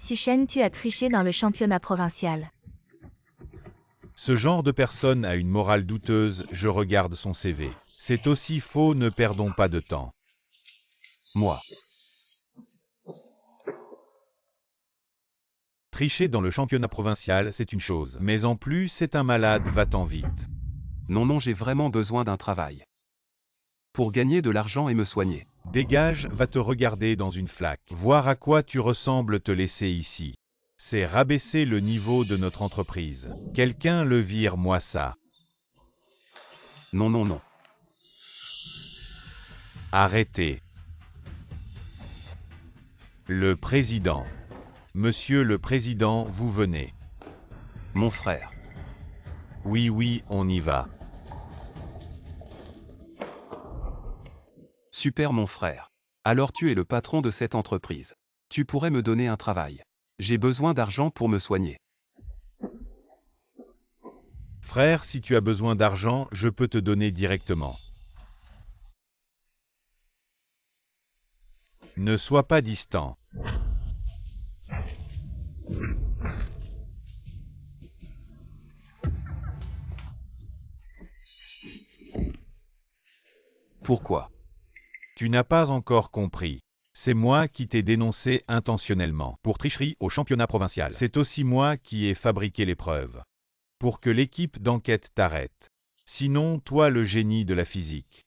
Suchen, tu as triché dans le championnat provincial. Ce genre de personne a une morale douteuse, je regarde son CV. C'est aussi faux, ne perdons pas de temps. Moi. Tricher dans le championnat provincial, c'est une chose, mais en plus, c'est un malade, va-t'en vite. Non, j'ai vraiment besoin d'un travail. Pour gagner de l'argent et me soigner. Dégage, va te regarder dans une flaque. Voir à quoi tu ressembles, te laisser ici. C'est rabaisser le niveau de notre entreprise. Quelqu'un le vire, moi ça. Non. Arrêtez. Le président. Monsieur le président, vous venez. Mon frère. Oui, on y va. Super mon frère. Alors tu es le patron de cette entreprise. Tu pourrais me donner un travail. J'ai besoin d'argent pour me soigner. Frère, si tu as besoin d'argent, je peux te donner directement. Ne sois pas distant. Pourquoi? Tu n'as pas encore compris. C'est moi qui t'ai dénoncé intentionnellement pour tricherie au championnat provincial. C'est aussi moi qui ai fabriqué les preuves. Pour que l'équipe d'enquête t'arrête. Sinon, toi le génie de la physique.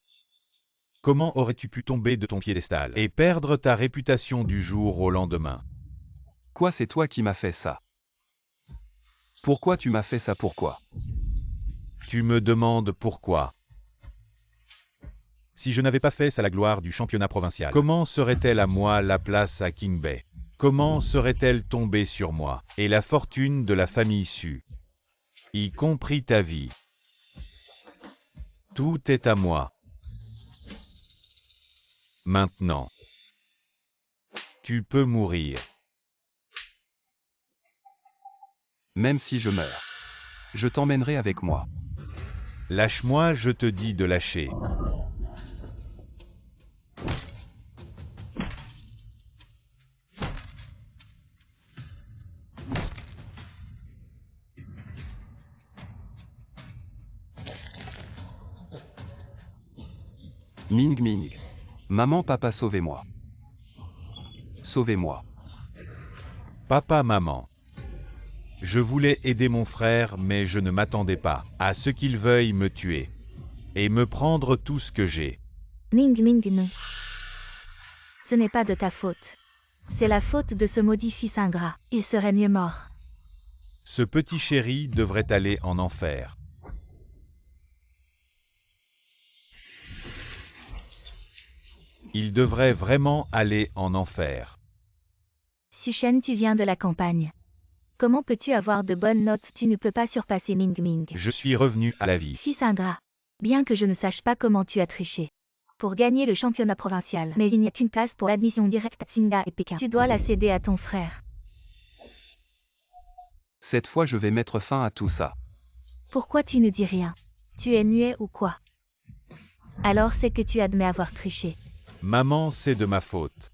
Comment aurais-tu pu tomber de ton piédestal et perdre ta réputation du jour au lendemain? Quoi, c'est toi qui m'as fait ça? Pourquoi tu m'as fait ça? Pourquoi? Tu me demandes pourquoi? Si je n'avais pas fait ça, la gloire du championnat provincial, comment serait-elle à moi la place à King Bay? Comment serait-elle tombée sur moi? Et la fortune de la famille Su, y compris ta vie. Tout est à moi. Maintenant. Tu peux mourir. Même si je meurs. Je t'emmènerai avec moi. Lâche-moi, je te dis de lâcher. Ming. Maman, papa, sauvez-moi. Sauvez-moi. Papa, maman. Je voulais aider mon frère, mais je ne m'attendais pas à ce qu'il veuille me tuer et me prendre tout ce que j'ai. Ming, non. Ce n'est pas de ta faute. C'est la faute de ce maudit fils ingrat. Il serait mieux mort. Ce petit chéri devrait aller en enfer. Il devrait vraiment aller en enfer. Suchen, tu viens de la campagne. Comment peux-tu avoir de bonnes notes? Tu ne peux pas surpasser Ming. Je suis revenu à la vie. Fils ingrat. Bien que je ne sache pas comment tu as triché. Pour gagner le championnat provincial. Mais il n'y a qu'une place pour l'admission directe à Tsinga et Pékin. Tu dois la céder à ton frère. Cette fois, je vais mettre fin à tout ça. Pourquoi tu ne dis rien? Tu es muet ou quoi? Alors c'est que tu admets avoir triché. Maman, c'est de ma faute.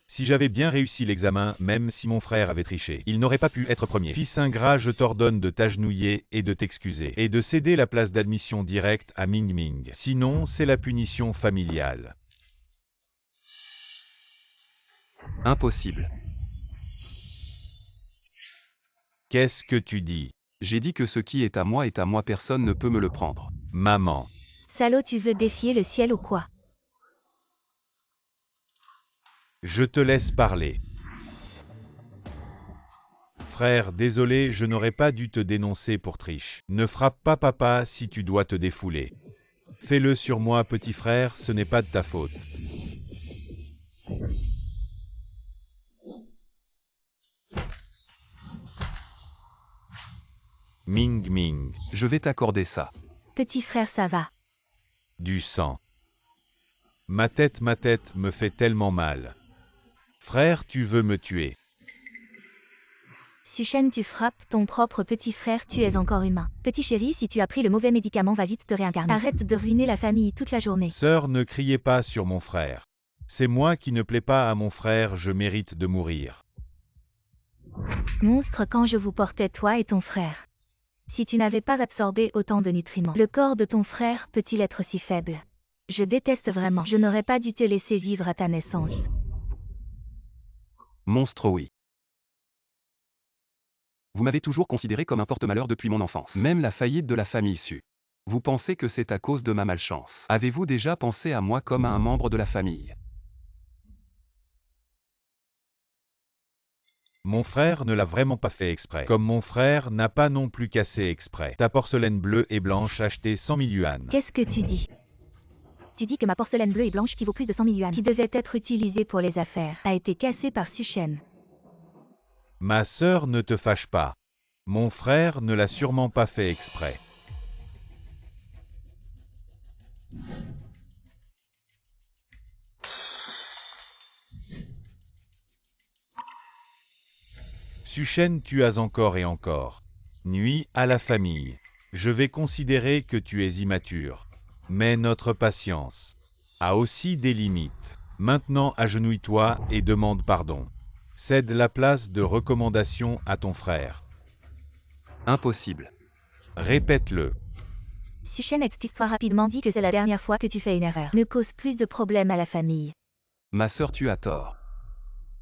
Si j'avais bien réussi l'examen, même si mon frère avait triché, il n'aurait pas pu être premier. Fils ingrat, je t'ordonne de t'agenouiller et de t'excuser, et de céder la place d'admission directe à Ming. Sinon, c'est la punition familiale. Impossible. Qu'est-ce que tu dis? J'ai dit que ce qui est à moi, personne ne peut me le prendre. Maman. Salaud, tu veux défier le ciel ou quoi? Je te laisse parler. Frère, désolé, je n'aurais pas dû te dénoncer pour triche. Ne frappe pas papa si tu dois te défouler. Fais-le sur moi, petit frère, ce n'est pas de ta faute. Ming. Je vais t'accorder ça. Petit frère, ça va. Du sang. Ma tête me fait tellement mal. Frère, tu veux me tuer. Suchen, tu frappes ton propre petit frère, tu es encore humain. Petit chéri, si tu as pris le mauvais médicament, va vite te réincarner. Arrête de ruiner la famille toute la journée. Sœur, ne criez pas sur mon frère. C'est moi qui ne plais pas à mon frère, je mérite de mourir. Monstre quand je vous portais toi et ton frère. Si tu n'avais pas absorbé autant de nutriments, le corps de ton frère peut-il être si faible? Je déteste vraiment. Je n'aurais pas dû te laisser vivre à ta naissance. Monstre oui. Vous m'avez toujours considéré comme un porte-malheur depuis mon enfance. Même la faillite de la famille Su. Vous pensez que c'est à cause de ma malchance. Avez-vous déjà pensé à moi comme à un membre de la famille? Mon frère ne l'a vraiment pas fait exprès. Comme mon frère n'a pas non plus cassé exprès. Ta porcelaine bleue et blanche achetée 100 000 yuan. Qu'est-ce que tu dis? Tu dis que ma porcelaine bleue et blanche qui vaut plus de 100 000 yuan, qui devait être utilisée pour les affaires, a été cassée par Suchen. Ma sœur ne te fâche pas. Mon frère ne l'a sûrement pas fait exprès. Suchen, tu as encore et encore nuit à la famille. Je vais considérer que tu es immature. Mais notre patience a aussi des limites. Maintenant agenouille-toi et demande pardon. Cède la place de recommandation à ton frère. Impossible. Répète-le. Suchen, excuse-toi rapidement, dis que c'est la dernière fois que tu fais une erreur. Ne cause plus de problèmes à la famille. Ma sœur, tu as tort.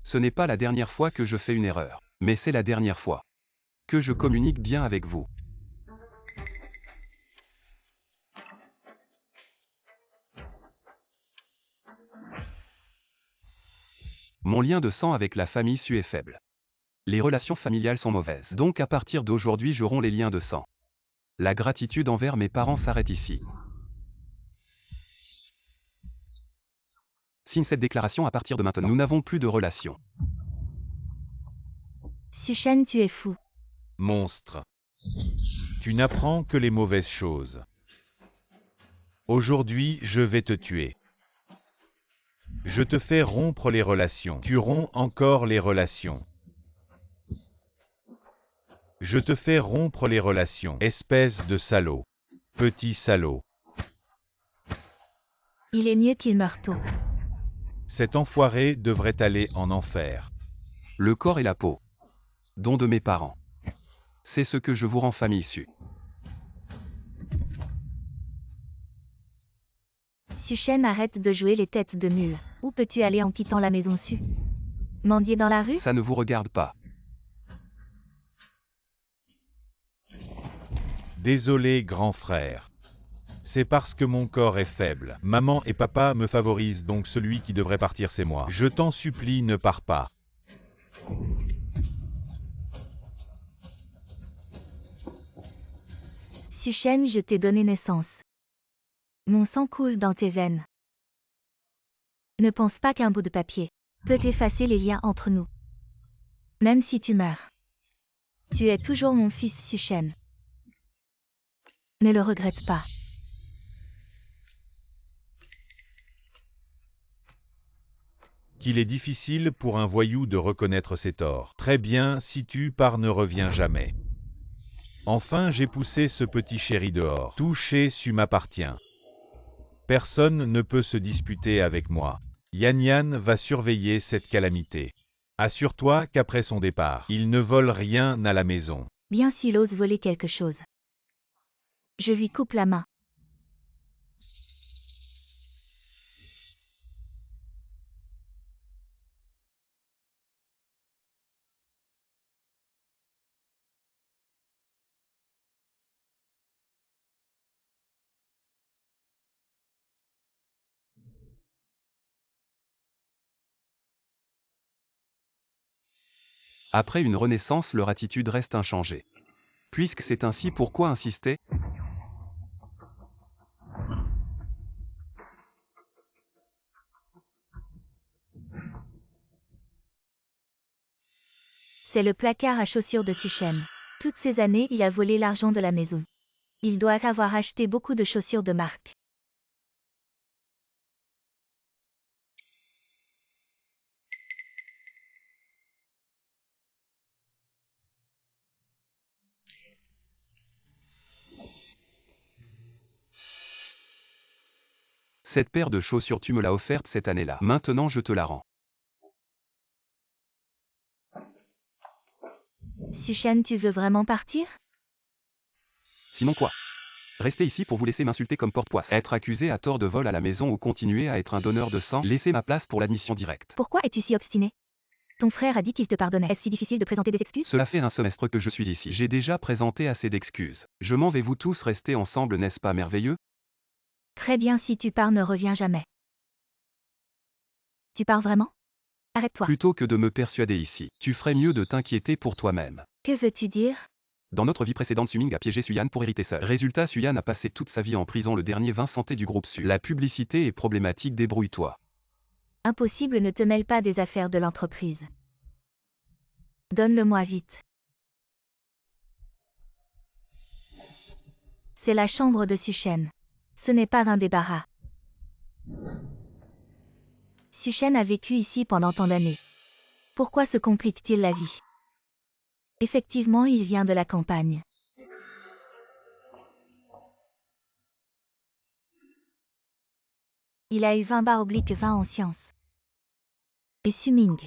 Ce n'est pas la dernière fois que je fais une erreur, mais c'est la dernière fois que je communique bien avec vous. Mon lien de sang avec la famille Su est faible. Les relations familiales sont mauvaises. Donc à partir d'aujourd'hui, je romps les liens de sang. La gratitude envers mes parents s'arrête ici. Signe cette déclaration à partir de maintenant. Nous n'avons plus de relation. Suchen, tu es fou. Monstre. Tu n'apprends que les mauvaises choses. Aujourd'hui, je vais te tuer. Je te fais rompre les relations. Tu romps encore les relations. Je te fais rompre les relations. Espèce de salaud. Petit salaud. Il est mieux qu'il meure tôt. Cet enfoiré devrait aller en enfer. Le corps et la peau. Don de mes parents. C'est ce que je vous rends, famille Su. Suchen, arrête de jouer les têtes de mule. Où peux-tu aller en quittant la maison Su? Mendier dans la rue? Ça ne vous regarde pas. Désolé, grand frère. C'est parce que mon corps est faible. Maman et papa me favorisent, donc celui qui devrait partir, c'est moi. Je t'en supplie, ne pars pas. Suchen, je t'ai donné naissance. Mon sang coule dans tes veines. Ne pense pas qu'un bout de papier peut effacer les liens entre nous. Même si tu meurs. Tu es toujours mon fils Suchen. Ne le regrette pas. Qu'il est difficile pour un voyou de reconnaître ses torts. Très bien, si tu pars, ne reviens jamais. Enfin, j'ai poussé ce petit chéri dehors. Tout chez Su m'appartient. Personne ne peut se disputer avec moi. Yan Yan va surveiller cette calamité. Assure-toi qu'après son départ, il ne vole rien à la maison. Bien s'il ose voler quelque chose. Je lui coupe la main. Après une renaissance, leur attitude reste inchangée. Puisque c'est ainsi, pourquoi insister? C'est le placard à chaussures de Suchen. Toutes ces années, il a volé l'argent de la maison. Il doit avoir acheté beaucoup de chaussures de marque. Cette paire de chaussures, tu me l'as offerte cette année-là. Maintenant, je te la rends. Suchen, tu veux vraiment partir? Sinon quoi? Restez ici pour vous laisser m'insulter comme porte-poisse. Être accusé à tort de vol à la maison ou continuer à être un donneur de sang, laissez ma place pour l'admission directe. Pourquoi es-tu si obstiné? Ton frère a dit qu'il te pardonnait. Est-ce si difficile de présenter des excuses? Cela fait un semestre que je suis ici. J'ai déjà présenté assez d'excuses. Je m'en vais, vous tous rester ensemble, n'est-ce pas merveilleux? Très bien, si tu pars, ne reviens jamais. Tu pars vraiment? Arrête-toi. Plutôt que de me persuader ici, tu ferais mieux de t'inquiéter pour toi-même. Que veux-tu dire? Dans notre vie précédente, Suming a piégé Suyan pour hériter seul. Résultat, Suyan a passé toute sa vie en prison, le dernier Vincent T du groupe Su. La publicité est problématique, débrouille-toi. Impossible, ne te mêle pas des affaires de l'entreprise. Donne-le-moi vite. C'est la chambre de Suchen. Ce n'est pas un débarras. Suchen a vécu ici pendant tant d'années. Pourquoi se complique-t-il la vie? Effectivement, il vient de la campagne. Il a eu 20/20 en sciences. Et Suming.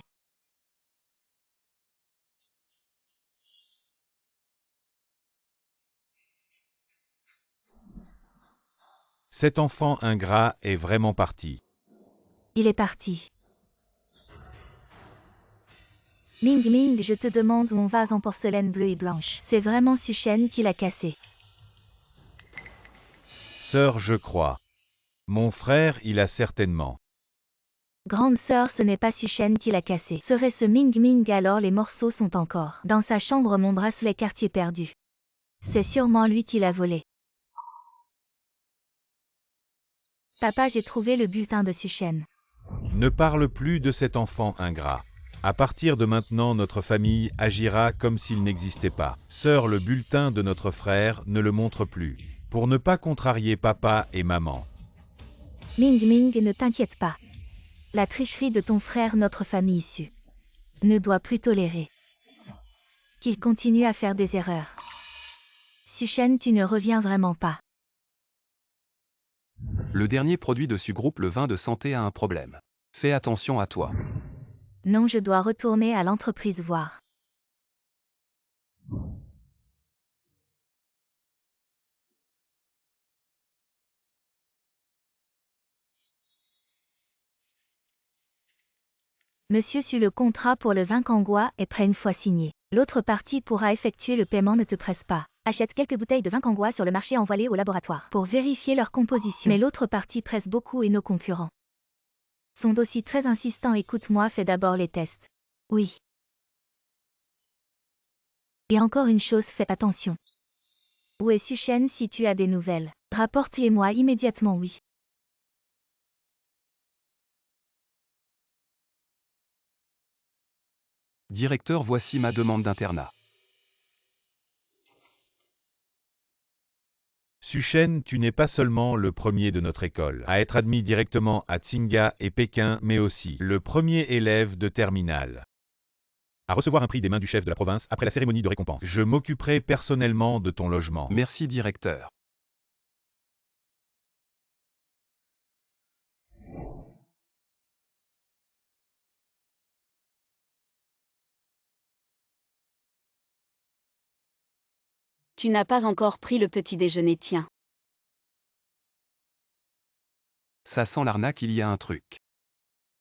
Cet enfant ingrat est vraiment parti. Il est parti. Ming Ming, je te demande mon vase en porcelaine bleue et blanche. C'est vraiment Suchen qui l'a cassé. Sœur, je crois. Mon frère, il a certainement. Grande sœur, ce n'est pas Suchen qui l'a cassé. Serait-ce Ming Ming, alors les morceaux sont encore dans sa chambre, mon bracelet quartier perdu. C'est sûrement lui qui l'a volé. Papa, j'ai trouvé le bulletin de Suchen. Ne parle plus de cet enfant ingrat. À partir de maintenant, notre famille agira comme s'il n'existait pas. Sœur, le bulletin de notre frère ne le montre plus. Pour ne pas contrarier papa et maman. Ming Ming, ne t'inquiète pas. La tricherie de ton frère, notre famille issue, ne doit plus tolérer qu'il continue à faire des erreurs. Suchen, tu ne reviens vraiment pas. Le dernier produit de Su Groupe, le vin de santé, a un problème. Fais attention à toi. Non, je dois retourner à l'entreprise voir. Monsieur Su, le contrat pour le vin Kangwa est prêt une fois signé. L'autre partie pourra effectuer le paiement, ne te presse pas. Achète quelques bouteilles de vin Kangwa sur le marché, envoie-les au laboratoire pour vérifier leur composition. Mais l'autre partie presse beaucoup et nos concurrents sont aussi très insistants. Écoute-moi, fais d'abord les tests. Oui. Et encore une chose, fais attention. Où est Suchen? Si tu as des nouvelles, rapporte-les-moi immédiatement, oui. Directeur, voici ma demande d'internat. Suchen, tu n'es pas seulement le premier de notre école à être admis directement à Tsinga et Pékin, mais aussi le premier élève de terminale à recevoir un prix des mains du chef de la province après la cérémonie de récompense. Je m'occuperai personnellement de ton logement. Merci, directeur. Tu n'as pas encore pris le petit déjeuner, tiens. Ça sent l'arnaque, il y a un truc.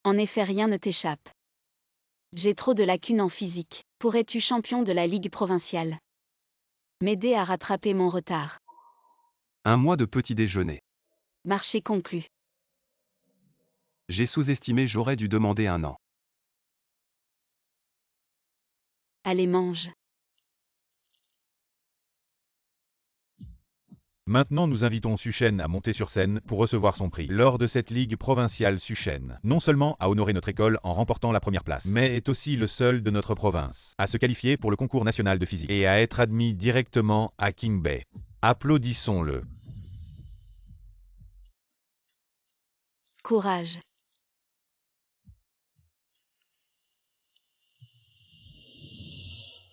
En effet, rien ne t'échappe. J'ai trop de lacunes en physique. Pourrais-tu, champion de la Ligue provinciale, m'aider à rattraper mon retard? Un mois de petit déjeuner. Marché conclu. J'ai sous-estimé, j'aurais dû demander un an. Allez, mange. Maintenant, nous invitons Suchen à monter sur scène pour recevoir son prix. Lors de cette ligue provinciale, Suchen, non seulement a honoré notre école en remportant la première place, mais est aussi le seul de notre province à se qualifier pour le concours national de physique et à être admis directement à King Bay. Applaudissons-le. Courage.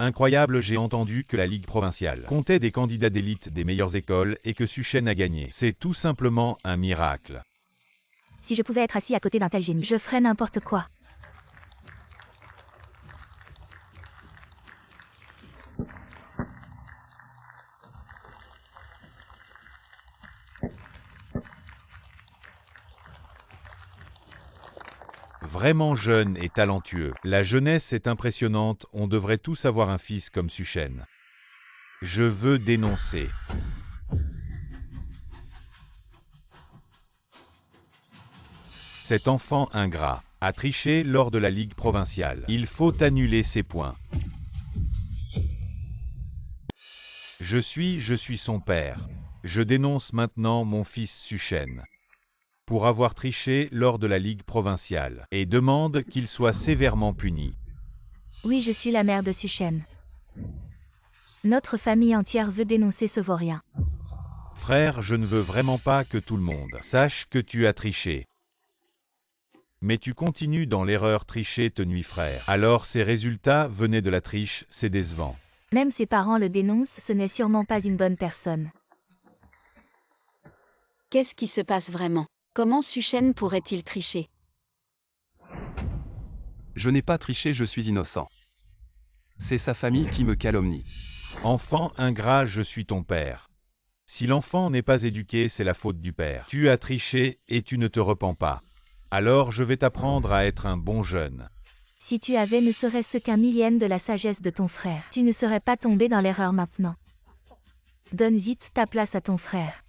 Incroyable, j'ai entendu que la Ligue provinciale comptait des candidats d'élite des meilleures écoles et que Suchen a gagné. C'est tout simplement un miracle. Si je pouvais être assis à côté d'un tel génie, je ferais n'importe quoi. vraiment jeune et talentueux. La jeunesse est impressionnante, on devrait tous avoir un fils comme Suchen. Je veux dénoncer. Cet enfant ingrat a triché lors de la Ligue provinciale. Il faut annuler ses points. Je suis son père. Je dénonce maintenant mon fils Suchen pour avoir triché lors de la Ligue provinciale et demande qu'il soit sévèrement puni. Oui, je suis la mère de Suchen. Notre famille entière veut dénoncer ce vaurien. Frère, je ne veux vraiment pas que tout le monde sache que tu as triché. Mais tu continues dans l'erreur, tricher te nuit frère. Alors ces résultats venaient de la triche, c'est décevant. Même ses parents le dénoncent, ce n'est sûrement pas une bonne personne. Qu'est-ce qui se passe vraiment? Comment Suchen pourrait-il tricher? Je n'ai pas triché, je suis innocent. C'est sa famille qui me calomnie. Enfant ingrat, je suis ton père. Si l'enfant n'est pas éduqué, c'est la faute du père. Tu as triché et tu ne te repens pas. Alors je vais t'apprendre à être un bon jeune. Si tu avais ne serait-ce qu'un millième de la sagesse de ton frère, tu ne serais pas tombé dans l'erreur maintenant. Donne vite ta place à ton frère.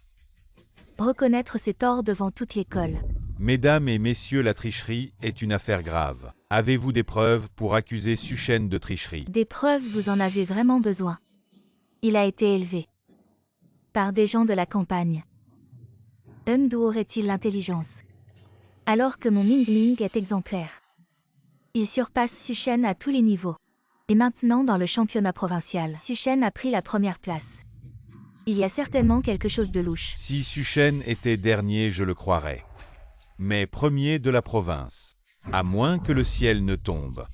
Reconnaître ses torts devant toute l'école. Mesdames et messieurs, la tricherie est une affaire grave. Avez-vous des preuves pour accuser Suchen de tricherie? Des preuves, vous en avez vraiment besoin. Il a été élevé par des gens de la campagne. D'où aurait-il l'intelligence? Alors que mon Mingling est exemplaire. Il surpasse Suchen à tous les niveaux. Et maintenant dans le championnat provincial, Suchen a pris la première place. Il y a certainement quelque chose de louche. Si Suchen était dernier, je le croirais. Mais premier de la province. À moins que le ciel ne tombe.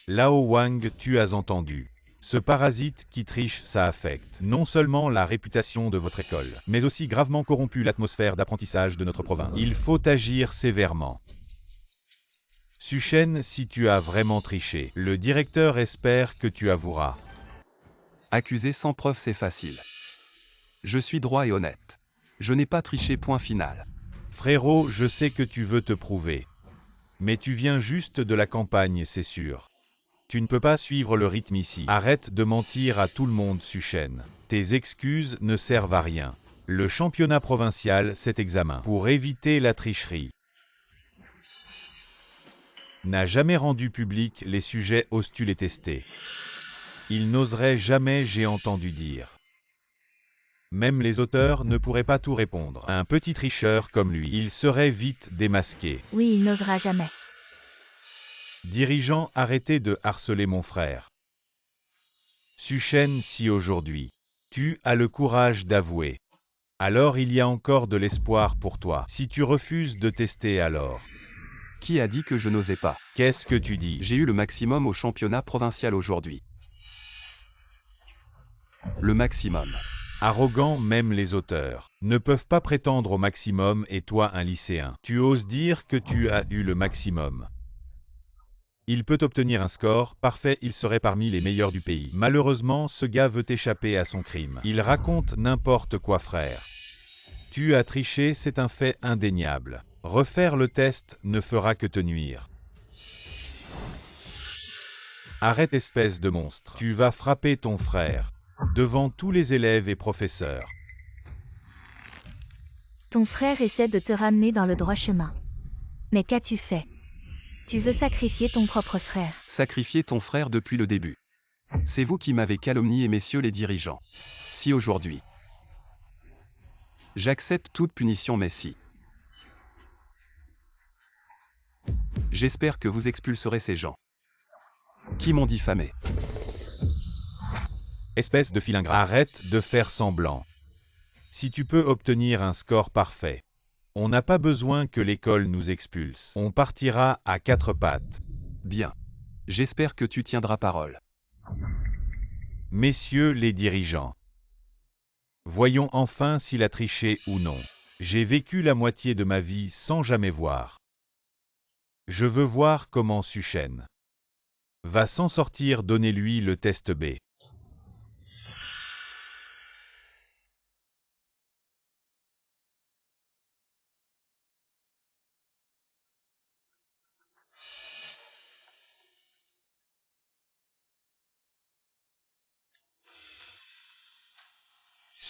Lao Wang, tu as entendu. Ce parasite qui triche, ça affecte non seulement la réputation de votre école, mais aussi gravement corrompu l'atmosphère d'apprentissage de notre province. Il faut agir sévèrement. Suchen, si tu as vraiment triché, le directeur espère que tu avoueras. Accuser sans preuve, c'est facile. Je suis droit et honnête. Je n'ai pas triché, point final. Frérot, je sais que tu veux te prouver. Mais tu viens juste de la campagne, c'est sûr. Tu ne peux pas suivre le rythme ici. Arrête de mentir à tout le monde, Suchen. Tes excuses ne servent à rien. Le championnat provincial, cet examen, pour éviter la tricherie, n'a jamais rendu public les sujets ostules et testés. Il n'oserait jamais, j'ai entendu dire. Même les auteurs ne pourraient pas tout répondre. Un petit tricheur comme lui, il serait vite démasqué. Oui, il n'osera jamais. Dirigeant, arrêtez de harceler mon frère. Suchen, si aujourd'hui, tu as le courage d'avouer, alors il y a encore de l'espoir pour toi. Si tu refuses de tester alors, Qui a dit que je n'osais pas? qu'est-ce que tu dis? J'ai eu le maximum au championnat provincial aujourd'hui. Le maximum. Arrogant, même les auteurs ne peuvent pas prétendre au maximum et toi un lycéen. Tu oses dire que tu as eu le maximum. Il peut obtenir un score parfait, il serait parmi les meilleurs du pays. Malheureusement, ce gars veut échapper à son crime. Il raconte n'importe quoi, frère. Tu as triché, c'est un fait indéniable. Refaire le test ne fera que te nuire. Arrête, espèce de monstre. Tu vas frapper ton frère devant tous les élèves et professeurs. Ton frère essaie de te ramener dans le droit chemin. Mais qu'as-tu fait? Tu veux sacrifier ton propre frère. Sacrifier ton frère depuis le début. C'est vous qui m'avez calomnié, messieurs les dirigeants. Si aujourd'hui, j'accepte toute punition, mais si, j'espère que vous expulserez ces gens qui m'ont diffamé. Espèce de filingrat, arrête de faire semblant. Si tu peux obtenir un score parfait, on n'a pas besoin que l'école nous expulse. On partira à quatre pattes. Bien. J'espère que tu tiendras parole. Messieurs les dirigeants, voyons enfin s'il a triché ou non. J'ai vécu la moitié de ma vie sans jamais voir. Je veux voir comment Suchen va s'en sortir, donnez-lui le test B.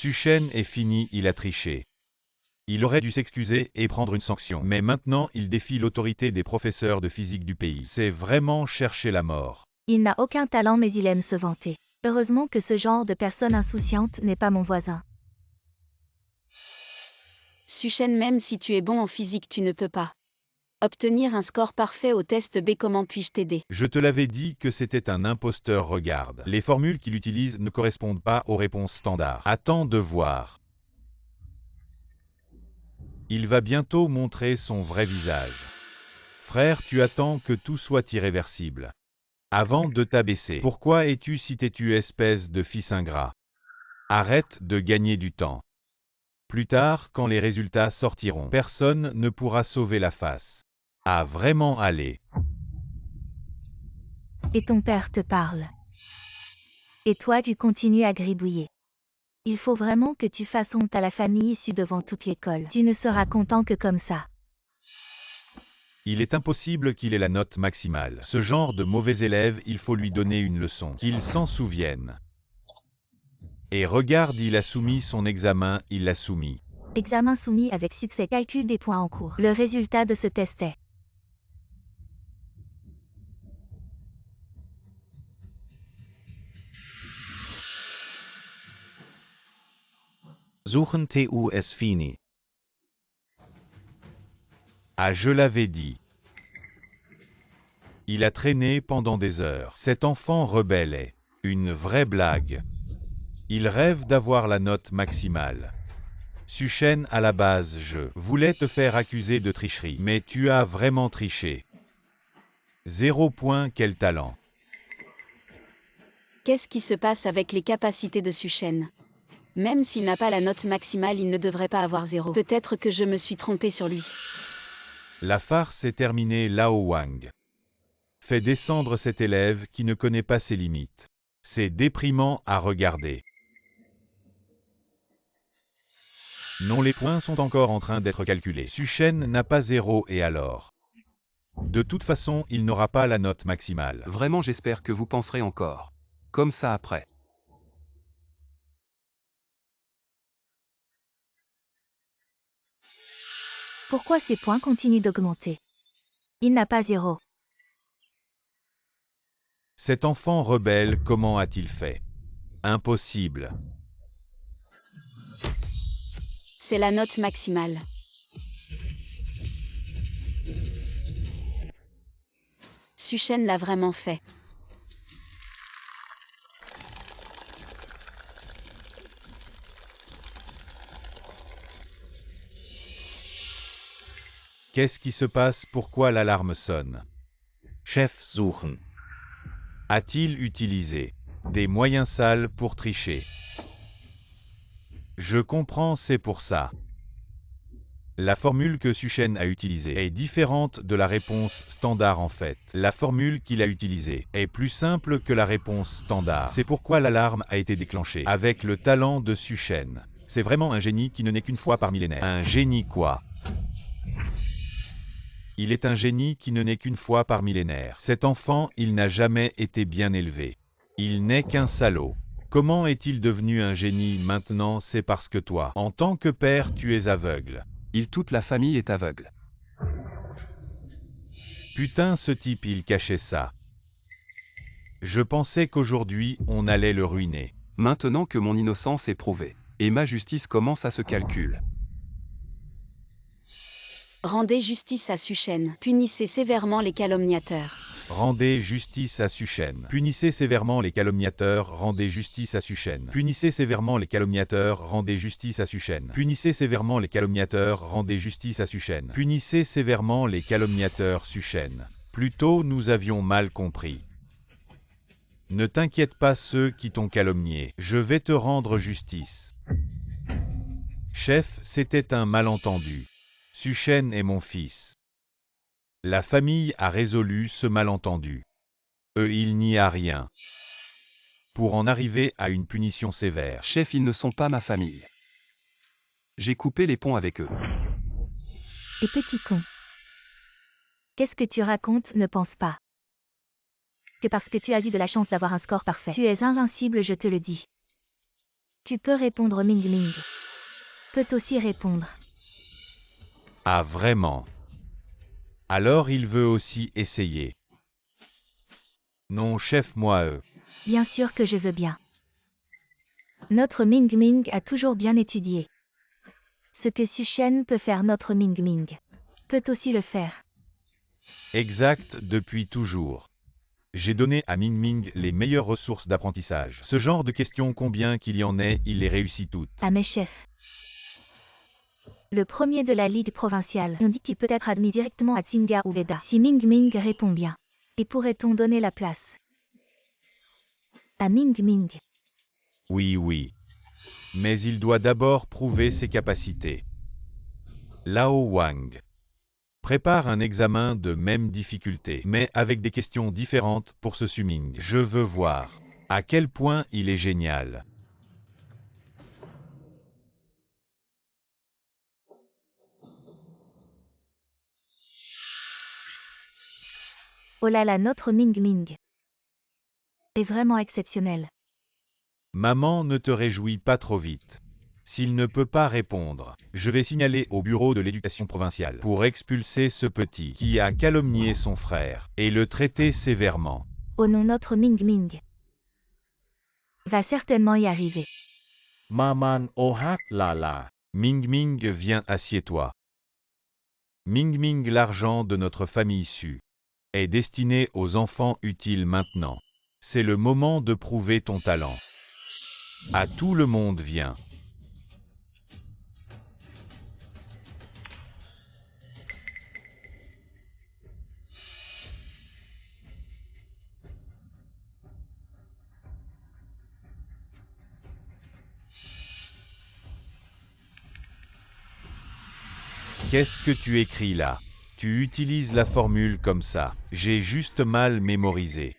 Suchen est fini, il a triché. Il aurait dû s'excuser et prendre une sanction. Mais maintenant, il défie l'autorité des professeurs de physique du pays. C'est vraiment chercher la mort. Il n'a aucun talent mais il aime se vanter. Heureusement que ce genre de personne insouciante n'est pas mon voisin. Suchen, même si tu es bon en physique, tu ne peux pas obtenir un score parfait au test B. Comment puis-je t'aider? Je te l'avais dit que c'était un imposteur, regarde. Les formules qu'il utilise ne correspondent pas aux réponses standards. Attends de voir. Il va bientôt montrer son vrai visage. Frère, tu attends que tout soit irréversible. Avant de t'abaisser. Pourquoi es-tu si têtu, espèce de fils ingrat? Arrête de gagner du temps. Plus tard, quand les résultats sortiront, personne ne pourra sauver la face. Ah, vraiment, allez. Et ton père te parle. Et toi tu continues à gribouiller. Il faut vraiment que tu fasses honte à la famille issue devant toute l'école. Tu ne seras content que comme ça. Il est impossible qu'il ait la note maximale. Ce genre de mauvais élève, il faut lui donner une leçon. Qu'il s'en souvienne. Et regarde, il a soumis son examen, il l'a soumis. Examen soumis avec succès. Calcul des points en cours. Le résultat de ce test est... Suchen TU es fini. Ah, je l'avais dit. Il a traîné pendant des heures. Cet enfant rebelle est une vraie blague. Il rêve d'avoir la note maximale. Suchen, à la base, je voulais te faire accuser de tricherie, mais tu as vraiment triché. 0 point, quel talent. Qu'est-ce qui se passe avec les capacités de Suchen? Même s'il n'a pas la note maximale, il ne devrait pas avoir 0. Peut-être que je me suis trompé sur lui. La farce est terminée, Lao Wang. Fais descendre cet élève qui ne connaît pas ses limites. C'est déprimant à regarder. Non, les points sont encore en train d'être calculés. Suchen n'a pas 0 et alors? De toute façon, il n'aura pas la note maximale. Vraiment, j'espère que vous penserez encore comme ça après. Pourquoi ces points continuent d'augmenter? Il n'a pas 0. Cet enfant rebelle, comment a-t-il fait? Impossible. C'est la note maximale. Suchen l'a vraiment fait. Qu'est-ce qui se passe? Pourquoi l'alarme sonne? Chef suchen. A-t-il utilisé des moyens sales pour tricher? Je comprends, c'est pour ça. La formule que Suchen a utilisée est différente de la réponse standard en fait. La formule qu'il a utilisée est plus simple que la réponse standard. C'est pourquoi l'alarme a été déclenchée. Avec le talent de Suchen. C'est vraiment un génie qui ne naît qu'une fois par millénaire. Un génie quoi? Il est un génie qui ne naît qu'une fois par millénaire. Cet enfant, il n'a jamais été bien élevé. Il n'est qu'un salaud. Comment est-il devenu un génie maintenant? C'est parce que toi, en tant que père, tu es aveugle. Toute la famille est aveugle. Putain, ce type, il cachait ça. Je pensais qu'aujourd'hui, on allait le ruiner. Maintenant que mon innocence est prouvée, et ma justice commence à se calculer. Rendez justice à Suchen. Punissez sévèrement les calomniateurs. Rendez justice à Suchen. Punissez sévèrement les calomniateurs, rendez justice à Suchen. Punissez sévèrement les calomniateurs, rendez justice à Suchen. Punissez sévèrement les calomniateurs, rendez justice à Suchen. Punissez sévèrement les calomniateurs, Suchen. Plus tôt, nous avions mal compris. Ne t'inquiète pas ceux qui t'ont calomnié, je vais te rendre justice. Chef, c'était un malentendu. Suchen est mon fils. La famille a résolu ce malentendu. Il n'y a rien. Pour en arriver à une punition sévère. Chef, ils ne sont pas ma famille. J'ai coupé les ponts avec eux. Et petit con. Qu'est-ce que tu racontes? Ne pense pas que parce que tu as eu de la chance d'avoir un score parfait, tu es invincible, je te le dis. Tu peux répondre Ming Ming. Peut aussi répondre. Ah vraiment? Alors il veut aussi essayer. Non chef moi Bien sûr que je veux bien. Notre Ming Ming a toujours bien étudié. Ce que Suchen peut faire notre Ming Ming peut aussi le faire. Exact depuis toujours. J'ai donné à Ming Ming les meilleures ressources d'apprentissage. Ce genre de questions combien qu'il y en ait, il les réussit toutes. À mes chefs. Le premier de la Ligue provinciale, on dit qu'il peut être admis directement à Tsinga ou Beda. Si Ming Ming répond bien. Et pourrait-on donner la place à Ming Ming? Oui. Mais il doit d'abord prouver ses capacités. Lao Wang. Prépare un examen de même difficulté, mais avec des questions différentes pour ce Suming. Je veux voir à quel point il est génial. Oh là là, notre Ming Ming est vraiment exceptionnel. Maman, ne te réjouis pas trop vite. S'il ne peut pas répondre, je vais signaler au bureau de l'éducation provinciale pour expulser ce petit qui a calomnié son frère et le traiter sévèrement. Oh non, notre Ming Ming va certainement y arriver. Maman Ohak Lala. Ming Ming, viens, assieds-toi. Ming Ming, l'argent de notre famille Su est destiné aux enfants utiles maintenant. C'est le moment de prouver ton talent. À tout le monde vient. Qu'est-ce que tu écris là? Tu utilises la formule comme ça. J'ai juste mal mémorisé.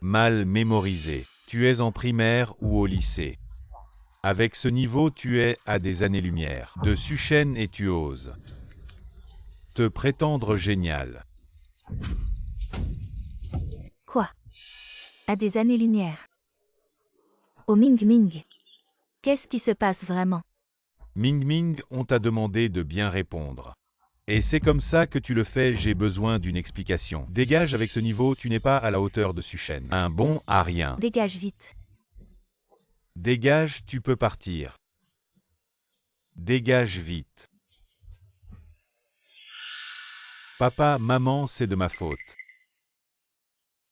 Mal mémorisé. Tu es en primaire ou au lycée. Avec ce niveau, tu es à des années-lumière de Suchen et tu oses te prétendre génial. Quoi? À des années-lumière. Oh Ming Ming. Qu'est-ce qui se passe vraiment? Ming Ming, on t'a demandé de bien répondre. Et c'est comme ça que tu le fais, j'ai besoin d'une explication. Dégage avec ce niveau, tu n'es pas à la hauteur de Suchen. Un bon à rien. Dégage vite. Dégage, tu peux partir. Dégage vite. Papa, maman, c'est de ma faute.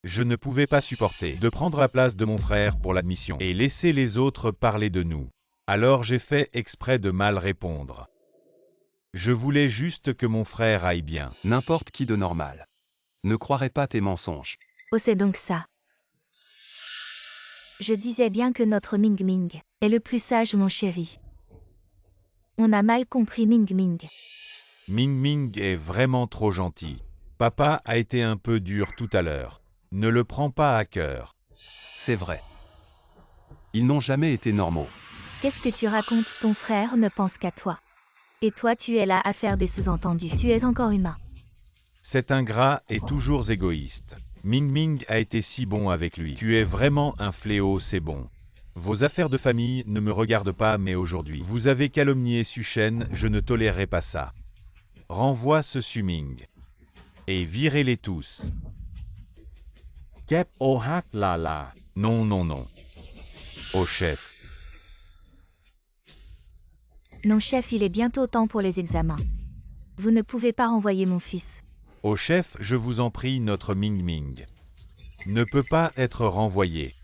Je ne pouvais pas supporter de prendre la place de mon frère pour l'admission et laisser les autres parler de nous. Alors j'ai fait exprès de mal répondre. Je voulais juste que mon frère aille bien. N'importe qui de normal ne croirait pas tes mensonges. Oh c'est donc ça. Je disais bien que notre Ming Ming est le plus sage, mon chéri. On a mal compris Ming Ming. Ming Ming est vraiment trop gentil. Papa a été un peu dur tout à l'heure. Ne le prends pas à cœur. C'est vrai. Ils n'ont jamais été normaux. Qu'est-ce que tu racontes? Ton frère ne pense qu'à toi. Et toi tu es là à faire des sous-entendus. Tu es encore humain. Cet ingrat est toujours égoïste. Ming Ming a été si bon avec lui. Tu es vraiment un fléau, c'est bon. Vos affaires de famille ne me regardent pas, mais aujourd'hui, vous avez calomnié Suchen, je ne tolérerai pas ça. Renvoie ce Suming. Et virez-les tous. Kep Ohak Lala. Non. Au chef. Non chef, il est bientôt temps pour les examens. Vous ne pouvez pas renvoyer mon fils. Au chef, je vous en prie, notre Ming Ming ne peut pas être renvoyé.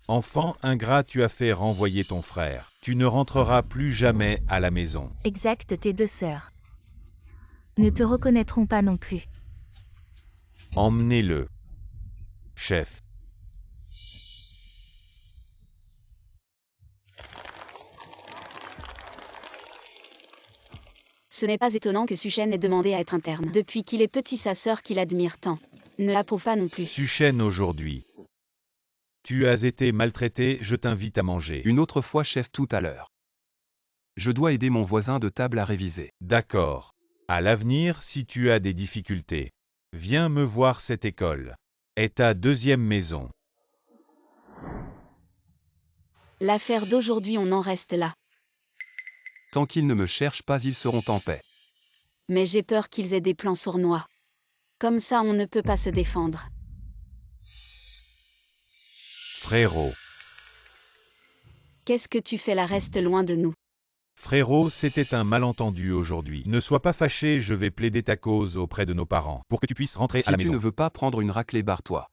Enfant ingrat, tu as fait renvoyer ton frère. Tu ne rentreras plus jamais à la maison. Exact, tes deux sœurs ne te reconnaîtront pas non plus. Emmenez-le. Chef. Ce n'est pas étonnant que Suchen ait demandé à être interne. Depuis qu'il est petit, sa sœur qui l'admire tant ne l'approuve pas non plus. Suchen aujourd'hui. Tu as été maltraité, je t'invite à manger. Une autre fois chef tout à l'heure. Je dois aider mon voisin de table à réviser. D'accord. À l'avenir, si tu as des difficultés, viens me voir, cette école est ta deuxième maison. L'affaire d'aujourd'hui, on en reste là. Tant qu'ils ne me cherchent pas, ils seront en paix. Mais j'ai peur qu'ils aient des plans sournois. Comme ça, on ne peut pas se défendre. Frérot. Qu'est-ce que tu fais là? Reste loin de nous. Frérot, c'était un malentendu aujourd'hui. Ne sois pas fâché, je vais plaider ta cause auprès de nos parents, pour que tu puisses rentrer Si à la tu maison. ne veux pas prendre une raclée, barre-toi.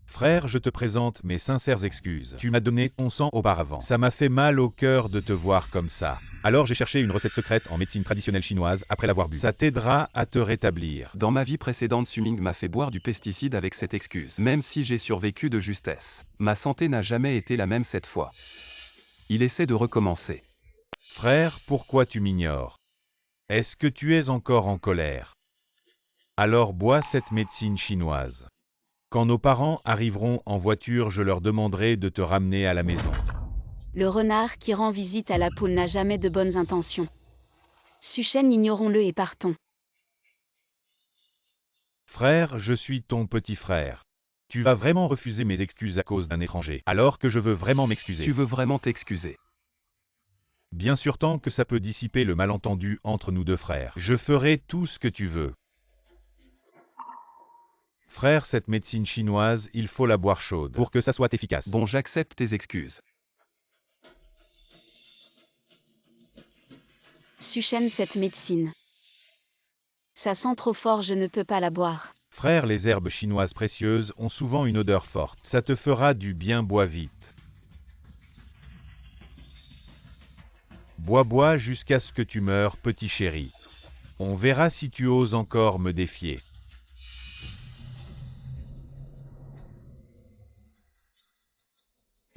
Frère, je te présente mes sincères excuses. Tu m'as donné ton sang auparavant. Ça m'a fait mal au cœur de te voir comme ça. Alors j'ai cherché une recette secrète en médecine traditionnelle chinoise après l'avoir bu. Ça t'aidera à te rétablir. Dans ma vie précédente, Suming m'a fait boire du pesticide avec cette excuse. Même si j'ai survécu de justesse, ma santé n'a jamais été la même cette fois. Il essaie de recommencer. Frère, pourquoi tu m'ignores? Est-ce que tu es encore en colère? Alors bois cette médecine chinoise. Quand nos parents arriveront en voiture, je leur demanderai de te ramener à la maison. Le renard qui rend visite à la poule n'a jamais de bonnes intentions. Suchen, ignorons-le et partons. Frère, je suis ton petit frère. Tu vas vraiment refuser mes excuses à cause d'un étranger, alors que je veux vraiment m'excuser. Tu veux vraiment t'excuser? Bien sûr, tant que ça peut dissiper le malentendu entre nous deux frères. Je ferai tout ce que tu veux. Frère, cette médecine chinoise, il faut la boire chaude pour que ça soit efficace. Bon, j'accepte tes excuses. Suchen, cette médecine. Ça sent trop fort, je ne peux pas la boire. Frère, les herbes chinoises précieuses ont souvent une odeur forte. Ça te fera du bien, bois vite. Bois jusqu'à ce que tu meurs, petit chéri. On verra si tu oses encore me défier.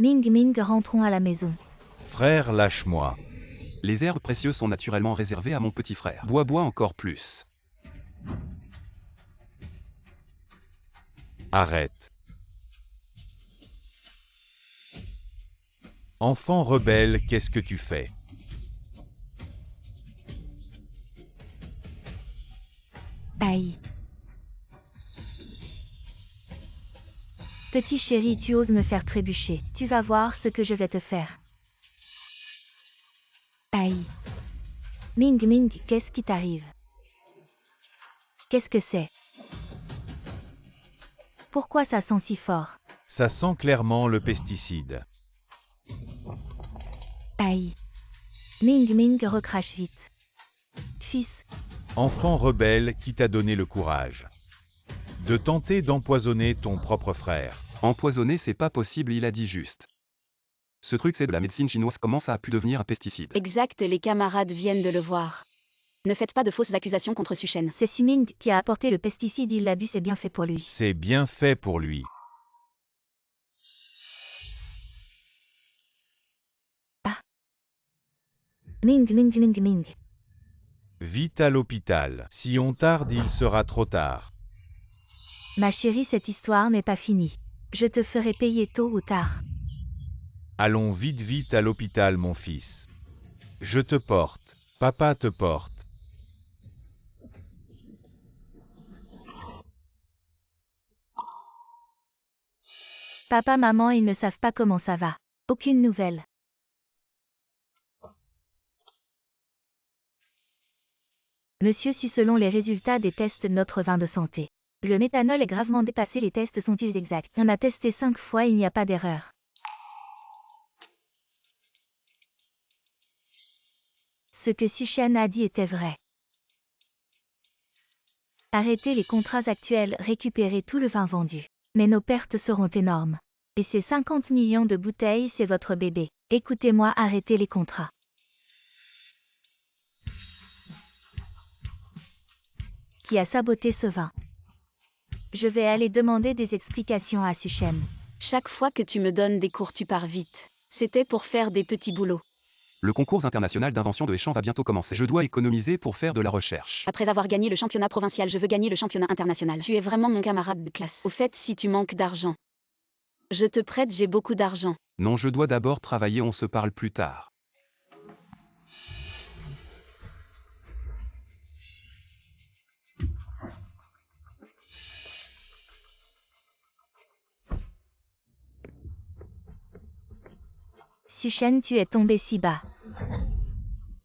Ming, rentrons à la maison. Frère, lâche-moi. Les herbes précieuses sont naturellement réservées à mon petit frère. Bois encore plus. Arrête. Enfant rebelle, qu'est-ce que tu fais? Aïe. Petit chéri, tu oses me faire trébucher. Tu vas voir ce que je vais te faire. Aïe. Ming, qu'est-ce qui t'arrive? Qu'est-ce que c'est? Pourquoi ça sent si fort? Ça sent clairement le pesticide. Aïe. Ming, recrache vite. Fils. Enfant rebelle, qui t'a donné le courage de tenter d'empoisonner ton propre frère. Empoisonner, c'est pas possible, il a dit juste. Ce truc, c'est de la médecine chinoise, comment ça a pu devenir un pesticide? Exact, les camarades viennent de le voir. Ne faites pas de fausses accusations contre Suchen. C'est Suming qui a apporté le pesticide, il l'a bu, c'est bien fait pour lui. C'est bien fait pour lui. Ming. Vite à l'hôpital. Si on tarde, il sera trop tard. Ma chérie, cette histoire n'est pas finie. Je te ferai payer tôt ou tard. Allons vite à l'hôpital, mon fils. Je te porte. Papa te porte. Papa, maman, ils ne savent pas comment ça va. Aucune nouvelle. Monsieur Su, selon les résultats des tests de notre vin de santé, le méthanol est gravement dépassé. Les tests sont-ils exacts? On a testé 5 fois, il n'y a pas d'erreur. Ce que Suchen a dit était vrai. Arrêtez les contrats actuels, récupérez tout le vin vendu. Mais nos pertes seront énormes. Et ces 50 millions de bouteilles, c'est votre bébé. Écoutez-moi, arrêtez les contrats. Qui a saboté ce vin? Je vais aller demander des explications à Suchen. Chaque fois que tu me donnes des cours, tu pars vite. C'était pour faire des petits boulots. Le concours international d'invention de Échamps va bientôt commencer. Je dois économiser pour faire de la recherche. Après avoir gagné le championnat provincial, je veux gagner le championnat international. Tu es vraiment mon camarade de classe. Au fait, si tu manques d'argent, je te prête, j'ai beaucoup d'argent. Non, je dois d'abord travailler, on se parle plus tard. Suchen, tu es tombé si bas.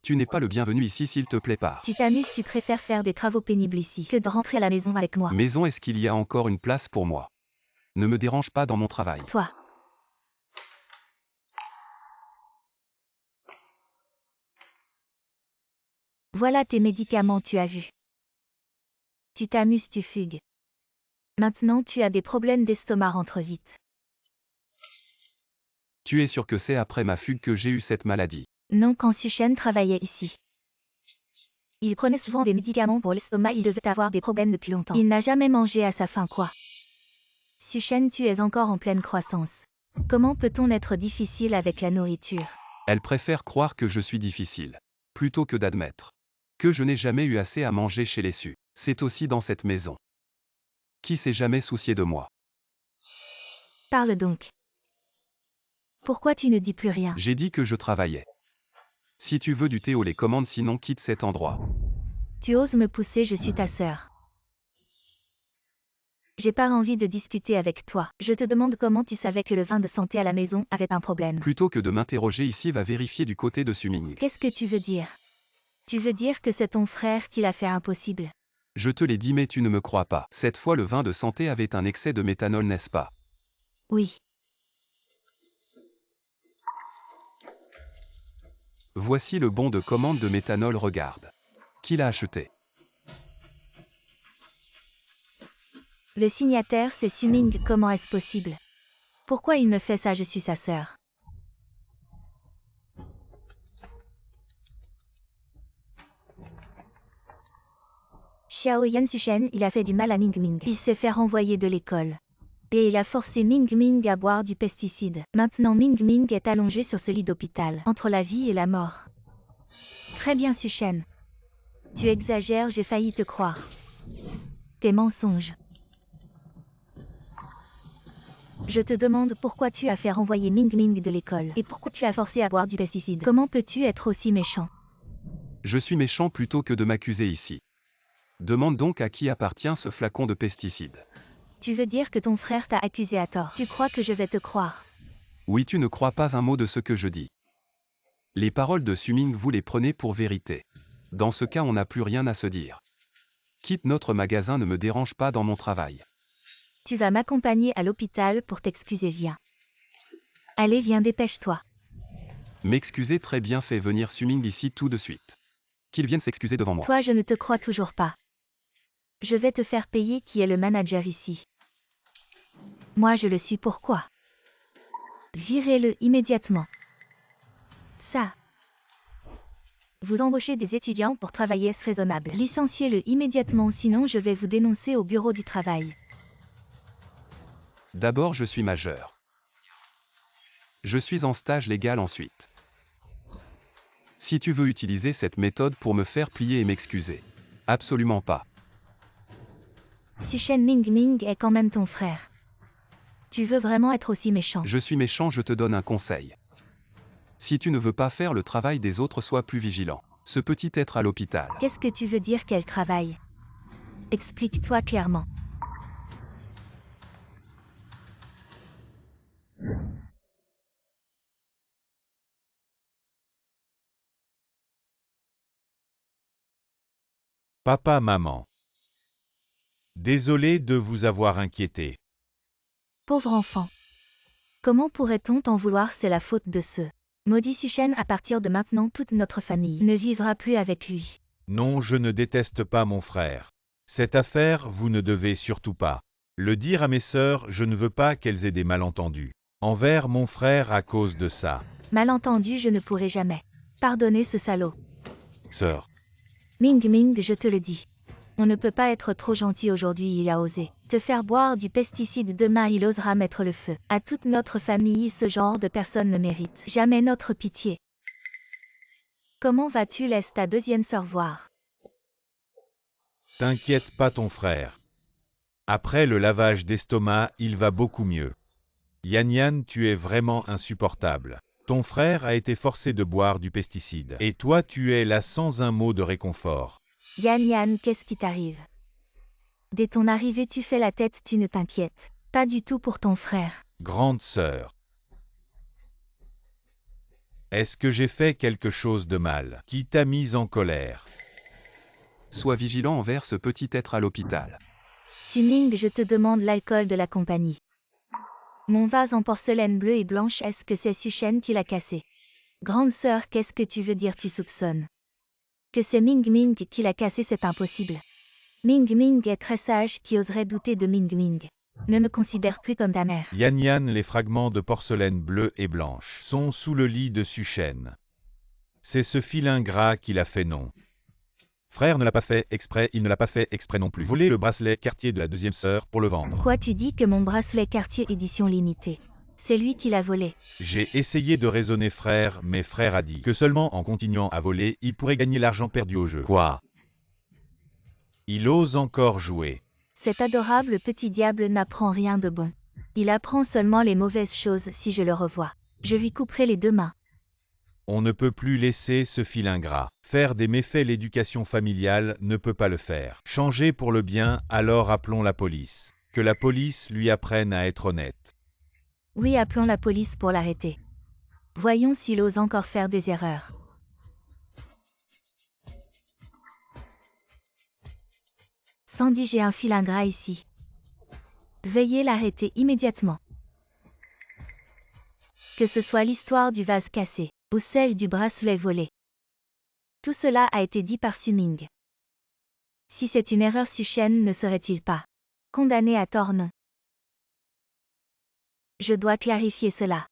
Tu n'es pas le bienvenu ici s'il te plaît pas. Tu t'amuses, tu préfères faire des travaux pénibles ici que de rentrer à la maison avec moi. Maison, est-ce qu'il y a encore une place pour moi? Ne me dérange pas dans mon travail. Toi. Voilà tes médicaments, tu as vu. Tu t'amuses, tu fugues. Maintenant tu as des problèmes d'estomac, rentre vite. Tu es sûr que c'est après ma fugue que j'ai eu cette maladie? Non, quand Suchen travaillait ici. Il prenait souvent des médicaments pour l'estomac, il devait avoir des problèmes depuis longtemps. Il n'a jamais mangé à sa faim, quoi. Suchen, tu es encore en pleine croissance. Comment peut-on être difficile avec la nourriture? Elle préfère croire que je suis difficile, plutôt que d'admettre que je n'ai jamais eu assez à manger chez les Su. C'est aussi dans cette maison. Qui s'est jamais soucié de moi? Parle donc. Pourquoi tu ne dis plus rien? J'ai dit que je travaillais. Si tu veux du thé ou les commandes, sinon quitte cet endroit. Tu oses me pousser, je suis ta sœur. J'ai pas envie de discuter avec toi. Je te demande comment tu savais que le vin de santé à la maison avait un problème. Plutôt que de m'interroger ici, va vérifier du côté de Suming. Qu'est-ce que tu veux dire? Tu veux dire que c'est ton frère qui l'a fait impossible? Je te l'ai dit mais tu ne me crois pas. Cette fois le vin de santé avait un excès de méthanol, n'est-ce pas? Oui. Voici le bon de commande de méthanol, regarde. Qui l'a acheté? Le signataire, c'est Suming, comment est-ce possible? Pourquoi il me fait ça? Je suis sa sœur. Xiao Yan Suchen, il a fait du mal à Ming Ming. Il s'est fait renvoyer de l'école. Et il a forcé Ming Ming à boire du pesticide. Maintenant Ming Ming est allongé sur ce lit d'hôpital, entre la vie et la mort. Très bien Suchen. Tu exagères, j'ai failli te croire. Tes mensonges. Je te demande pourquoi tu as fait renvoyer Ming Ming de l'école. Et pourquoi tu as forcé à boire du pesticide. Comment peux-tu être aussi méchant? Je suis méchant plutôt que de m'accuser ici. Demande donc à qui appartient ce flacon de pesticide. Tu veux dire que ton frère t'a accusé à tort? Tu crois que je vais te croire? Oui, tu ne crois pas un mot de ce que je dis. Les paroles de Suming, vous les prenez pour vérité. Dans ce cas, on n'a plus rien à se dire. Quitte notre magasin, ne me dérange pas dans mon travail. Tu vas m'accompagner à l'hôpital pour t'excuser, viens. Allez, viens, dépêche-toi. M'excuser, très bien, fais venir Suming ici tout de suite. Qu'il vienne s'excuser devant moi. Toi, je ne te crois toujours pas. Je vais te faire payer qui est le manager ici. Moi, je le suis, pourquoi? Virez-le immédiatement. Ça. Vous embauchez des étudiants pour travailler, est-ce raisonnable? Licenciez-le immédiatement, sinon je vais vous dénoncer au bureau du travail. D'abord, je suis majeur. Je suis en stage légal ensuite. Si tu veux utiliser cette méthode pour me faire plier et m'excuser. Absolument pas. Suchen Ming Ming est quand même ton frère. Tu veux vraiment être aussi méchant? Je suis méchant, je te donne un conseil. Si tu ne veux pas faire le travail des autres, sois plus vigilant. Ce petit être à l'hôpital. Qu'est-ce que tu veux dire qu'elle travaille? Explique-toi clairement. Papa, maman. Désolé de vous avoir inquiété. Pauvre enfant. Comment pourrait-on t'en vouloir? C'est la faute de ce maudit Suchen. À partir de maintenant, toute notre famille ne vivra plus avec lui. Non, je ne déteste pas mon frère. Cette affaire, vous ne devez surtout pas le dire à mes sœurs, je ne veux pas qu'elles aient des malentendus envers mon frère à cause de ça. Malentendu, je ne pourrai jamais pardonner ce salaud. Sœur. Ming Ming, je te le dis. On ne peut pas être trop gentil aujourd'hui, il a osé te faire boire du pesticide, demain il osera mettre le feu à toute notre famille, ce genre de personne ne mérite jamais notre pitié. Comment vas-tu? Laisse ta deuxième sœur voir. T'inquiète pas ton frère. Après le lavage d'estomac, il va beaucoup mieux. Yan Yan, tu es vraiment insupportable. Ton frère a été forcé de boire du pesticide. Et toi tu es là sans un mot de réconfort. Yan Yan, qu'est-ce qui t'arrive? Dès ton arrivée tu fais la tête, tu ne t'inquiètes pas du tout pour ton frère. Grande sœur. Est-ce que j'ai fait quelque chose de mal qui t'a mise en colère? Sois vigilant envers ce petit être à l'hôpital. Su-Ming, je te demande l'alcool de la compagnie. Mon vase en porcelaine bleue et blanche, est-ce que c'est Su-Shen qui l'a cassé? Grande sœur, qu'est-ce que tu veux dire, tu soupçonnes? Que c'est Ming Ming qui l'a cassé, c'est impossible. Ming Ming est très sage, qui oserait douter de Ming Ming? Ne me considère plus comme ta mère. Yan Yan, les fragments de porcelaine bleue et blanche sont sous le lit de Su-Shen. C'est ce filin gras qui l'a fait, non? Frère ne l'a pas fait exprès, il ne l'a pas fait exprès non plus. Voler le bracelet Cartier de la deuxième sœur pour le vendre. Quoi, tu dis que mon bracelet Cartier édition limitée? C'est lui qui l'a volé. J'ai essayé de raisonner frère, mais frère a dit que seulement en continuant à voler, il pourrait gagner l'argent perdu au jeu. Quoi? Il ose encore jouer. Cet adorable petit diable n'apprend rien de bon. Il apprend seulement les mauvaises choses si je le revois. Je lui couperai les 2 mains. On ne peut plus laisser ce filin gras faire des méfaits, l'éducation familiale ne peut pas le faire. Changer pour le bien, alors appelons la police. Que la police lui apprenne à être honnête. Oui, appelons la police pour l'arrêter. Voyons s'il ose encore faire des erreurs. Sandy, j'ai un filin gras ici. Veuillez l'arrêter immédiatement. Que ce soit l'histoire du vase cassé, ou celle du bracelet volé. Tout cela a été dit par Su-Ming. Si c'est une erreur, Su-Shen ne serait-il pas condamné à tort? Non. Je dois clarifier cela.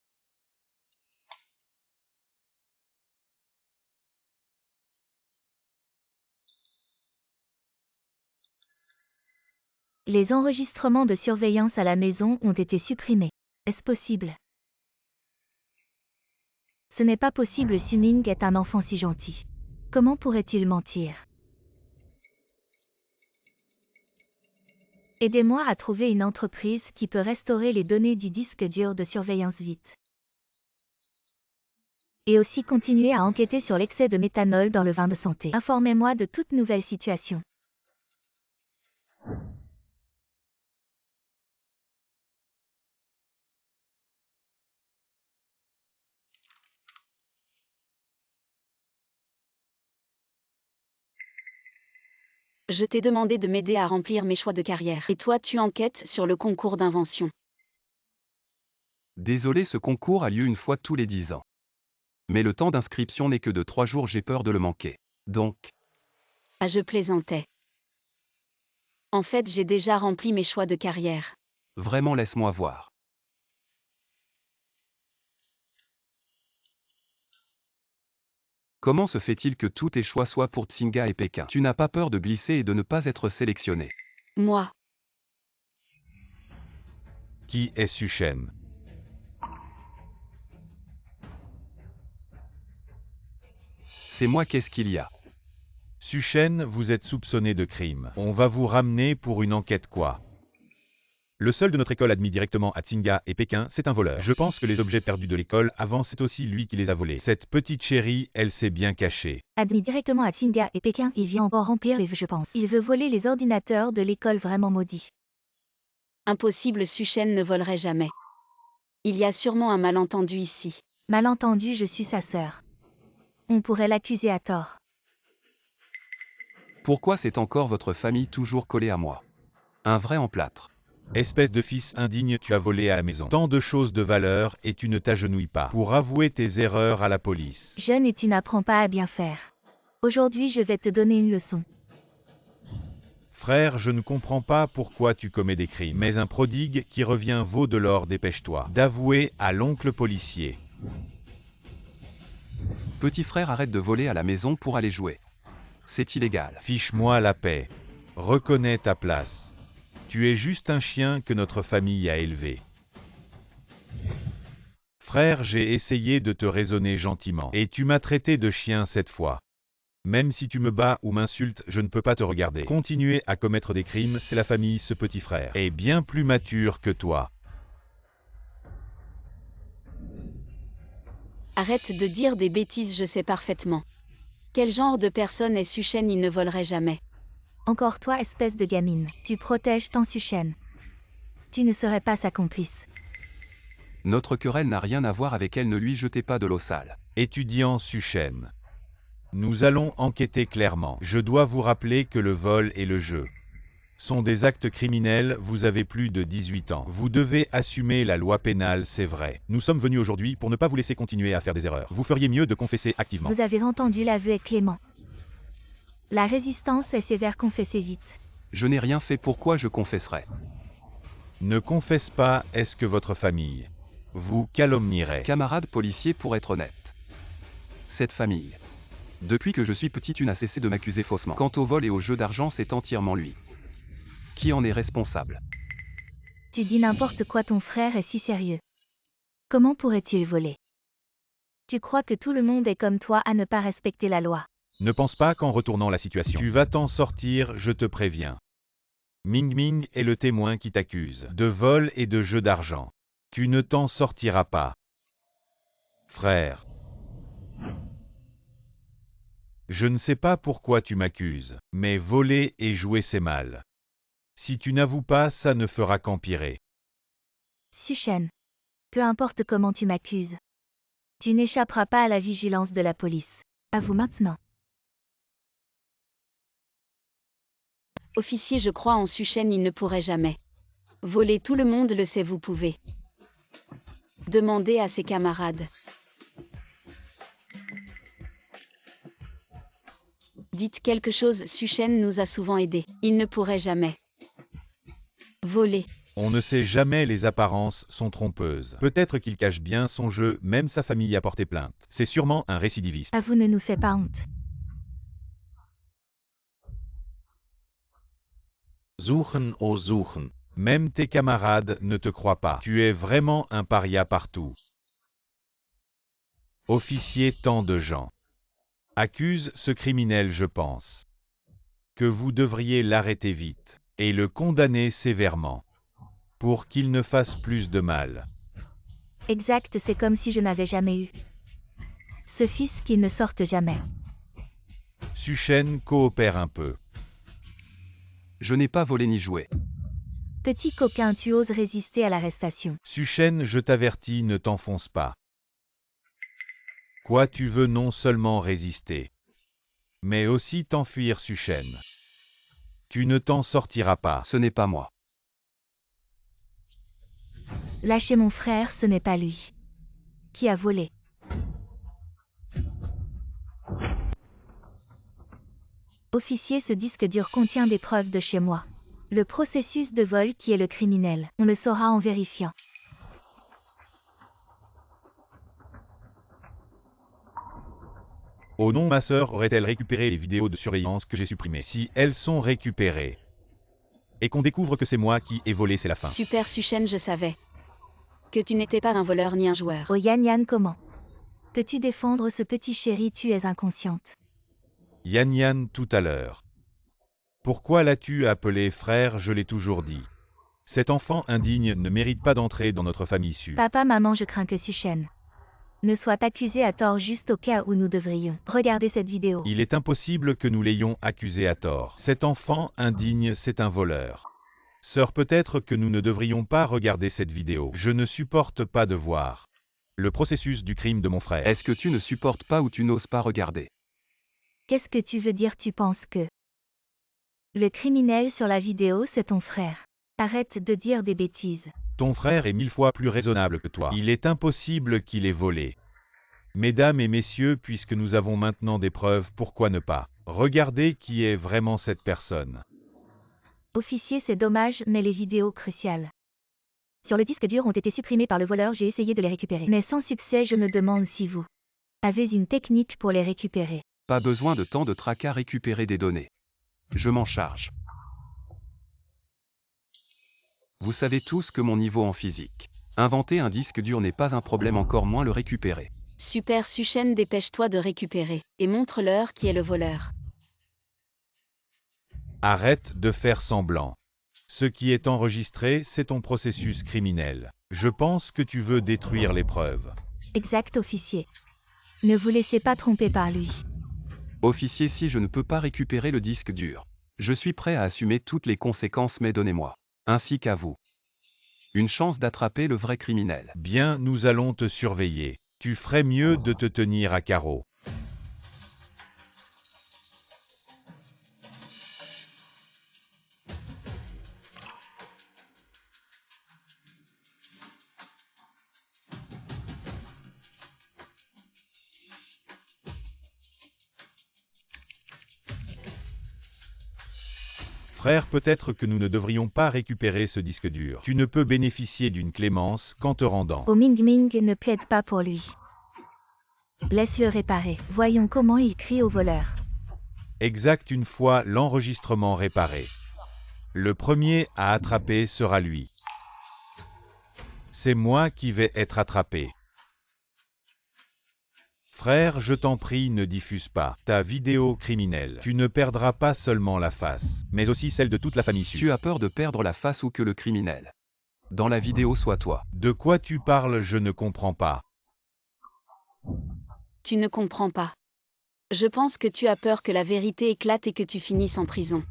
Les enregistrements de surveillance à la maison ont été supprimés. Est-ce possible? Ce n'est pas possible, Su-Ming est un enfant si gentil. Comment pourrait-il mentir? Aidez-moi à trouver une entreprise qui peut restaurer les données du disque dur de surveillance vite. Et aussi continuer à enquêter sur l'excès de méthanol dans le vin de santé. Informez-moi de toute nouvelle situation. Je t'ai demandé de m'aider à remplir mes choix de carrière. Et toi, tu enquêtes sur le concours d'invention. Désolé, ce concours a lieu une fois tous les 10 ans. Mais le temps d'inscription n'est que de 3 jours, j'ai peur de le manquer. Donc, Ah, je plaisantais. En fait, j'ai déjà rempli mes choix de carrière. vraiment laisse-moi voir. Comment se fait-il que tous tes choix soient pour Tsinga et Pékin? Tu n'as pas peur de glisser et de ne pas être sélectionné? Moi, Qui est Su-Shen? C'est moi, qu'est-ce qu'il y a? Su-Shen, vous êtes soupçonné de crime. On va vous ramener pour une enquête quoi? Le seul de notre école admis directement à Tsinga et Pékin, c'est un voleur. Je pense que les objets perdus de l'école avant, c'est aussi lui qui les a volés. Cette petite chérie, elle s'est bien cachée. Admis directement à Tsinga et Pékin, il vient encore remplir les vœux, je pense. Il veut voler les ordinateurs de l'école, vraiment maudit. impossible, Su-Shen ne volerait jamais. Il y a sûrement un malentendu ici. Malentendu, je suis sa sœur. On pourrait l'accuser à tort. Pourquoi c'est encore votre famille toujours collée à moi? Un vrai emplâtre. Espèce de fils indigne, tu as volé à la maison tant de choses de valeur et tu ne t'agenouilles pas pour avouer tes erreurs à la police. Jeune et tu n'apprends pas à bien faire. Aujourd'hui, je vais te donner une leçon. Frère, je ne comprends pas pourquoi tu commets des crimes, mais un prodigue qui revient vaut de l'or, dépêche-toi d'avouer à l'oncle policier. Petit frère, arrête de voler à la maison pour aller jouer. C'est illégal. Fiche-moi la paix. Reconnais ta place. Tu es juste un chien que notre famille a élevé. Frère, j'ai essayé de te raisonner gentiment, et tu m'as traité de chien cette fois. Même si tu me bats ou m'insultes, je ne peux pas te regarder. Continuer à commettre des crimes, c'est la famille, ce petit frère est bien plus mature que toi. Arrête de dire des bêtises, je sais parfaitement. Quel genre de personne est Su-Shen? Il ne volerait jamais. Encore toi, espèce de gamine. Tu protèges tant Su-Shen. Tu ne serais pas sa complice. Notre querelle n'a rien à voir avec elle, ne lui jetez pas de l'eau sale. Étudiant Suchen. Nous allons enquêter clairement. Je dois vous rappeler que le vol et le jeu sont des actes criminels, vous avez plus de 18 ans. Vous devez assumer la loi pénale, c'est vrai. Nous sommes venus aujourd'hui pour ne pas vous laisser continuer à faire des erreurs. Vous feriez mieux de confesser activement. Vous avez entendu l'aveu est clément. La résistance est sévère, confessez vite. Je n'ai rien fait, pourquoi je confesserai? Ne confesse pas, est-ce que votre famille vous calomnierait? Camarade policier, pour être honnête. Cette famille. Depuis que je suis petit, tu n'as cessé de m'accuser faussement. Quant au vol et au jeu d'argent, c'est entièrement lui. Qui en est responsable? Tu dis n'importe quoi, ton frère est si sérieux. Comment pourrait-il voler? Tu crois que tout le monde est comme toi à ne pas respecter la loi? Ne pense pas qu'en retournant la situation, tu vas t'en sortir, je te préviens. Ming Ming est le témoin qui t'accuse de vol et de jeu d'argent. Tu ne t'en sortiras pas. Frère. Je ne sais pas pourquoi tu m'accuses, mais voler et jouer c'est mal. Si tu n'avoues pas, ça ne fera qu'empirer. Suchen. Peu importe comment tu m'accuses. Tu n'échapperas pas à la vigilance de la police. Avoue maintenant. Officier, je crois en Suchen, il ne pourrait jamais. Voler, tout le monde le sait, vous pouvez. Demandez à ses camarades. Dites quelque chose, Suchen nous a souvent aidés. Il ne pourrait jamais. Voler. On ne sait jamais, les apparences sont trompeuses. Peut-être qu'il cache bien son jeu, même sa famille a porté plainte. C'est sûrement un récidiviste. Avoue, ne nous fais pas honte. Suchen, oh suchen. Même tes camarades ne te croient pas. Tu es vraiment un paria partout. Officier, tant de gens accusent ce criminel, je pense que vous devriez l'arrêter vite et le condamner sévèrement pour qu'il ne fasse plus de mal. Exact, c'est comme si je n'avais jamais eu ce fils, qu'il ne sorte jamais. Suchen coopère un peu. Je n'ai pas volé ni joué. Petit coquin, tu oses résister à l'arrestation. Suchen, je t'avertis, ne t'enfonce pas. Quoi, tu veux non seulement résister, mais aussi t'enfuir, Suchen. Tu ne t'en sortiras pas. Ce n'est pas moi. Lâchez mon frère, ce n'est pas lui. Qui a volé? Officier, ce disque dur contient des preuves de chez moi. Le processus de vol qui est le criminel, on le saura en vérifiant. Oh non, ma sœur aurait-elle récupéré les vidéos de surveillance que j'ai supprimées? Si elles sont récupérées, et qu'on découvre que c'est moi qui ai volé, c'est la fin. Super Suchen, je savais que tu n'étais pas un voleur ni un joueur. Oh Yan Yan, comment peux-tu défendre ce petit chéri? Tu es inconsciente. Yan Yan, tout à l'heure. Pourquoi l'as-tu appelé frère? Je l'ai toujours dit. Cet enfant indigne ne mérite pas d'entrer dans notre famille Su. Papa, maman, je crains que Suchen ne soit accusé à tort, juste au cas où nous devrions regarder cette vidéo. Il est impossible que nous l'ayons accusé à tort. Cet enfant indigne, c'est un voleur. Sœur, peut-être que nous ne devrions pas regarder cette vidéo. Je ne supporte pas de voir le processus du crime de mon frère. Est-ce que tu ne supportes pas ou tu n'oses pas regarder? Qu'est-ce que tu veux dire? Tu penses que le criminel sur la vidéo, c'est ton frère? Arrête de dire des bêtises. Ton frère est 1000 fois plus raisonnable que toi. Il est impossible qu'il ait volé. Mesdames et messieurs, puisque nous avons maintenant des preuves, pourquoi ne pas regarder qui est vraiment cette personne? Officier, c'est dommage, mais les vidéos cruciales sur le disque dur ont été supprimées par le voleur. J'ai essayé de les récupérer, mais sans succès. Je me demande si vous avez une technique pour les récupérer. Pas besoin de tant de tracas, récupérer des données. Je m'en charge. Vous savez tous que mon niveau en physique. Inventer un disque dur n'est pas un problème, encore moins le récupérer. Super Suchen, dépêche-toi de récupérer, et montre-leur qui est le voleur. Arrête de faire semblant. Ce qui est enregistré, c'est ton processus criminel. Je pense que tu veux détruire les preuves. Exact, officier. Ne vous laissez pas tromper par lui. Officier, si je ne peux pas récupérer le disque dur, je suis prêt à assumer toutes les conséquences, mais donnez-moi, ainsi qu'à vous, une chance d'attraper le vrai criminel. Bien, nous allons te surveiller. Tu ferais mieux de te tenir à carreau. Frère, peut-être que nous ne devrions pas récupérer ce disque dur. Tu ne peux bénéficier d'une clémence qu'en te rendant. Oh Ming Ming ne plaide pas pour lui. Laisse-le réparer. Voyons comment il crie au voleur. Exact, une fois l'enregistrement réparé. Le premier à attraper sera lui. C'est moi qui vais être attrapé. Frère, je t'en prie, ne diffuse pas ta vidéo criminelle. Tu ne perdras pas seulement la face, mais aussi celle de toute la famille. Tu as peur de perdre la face ou que le criminel dans la vidéo soit toi. De quoi tu parles, je ne comprends pas. Tu ne comprends pas. Je pense que tu as peur que la vérité éclate et que tu finisses en prison.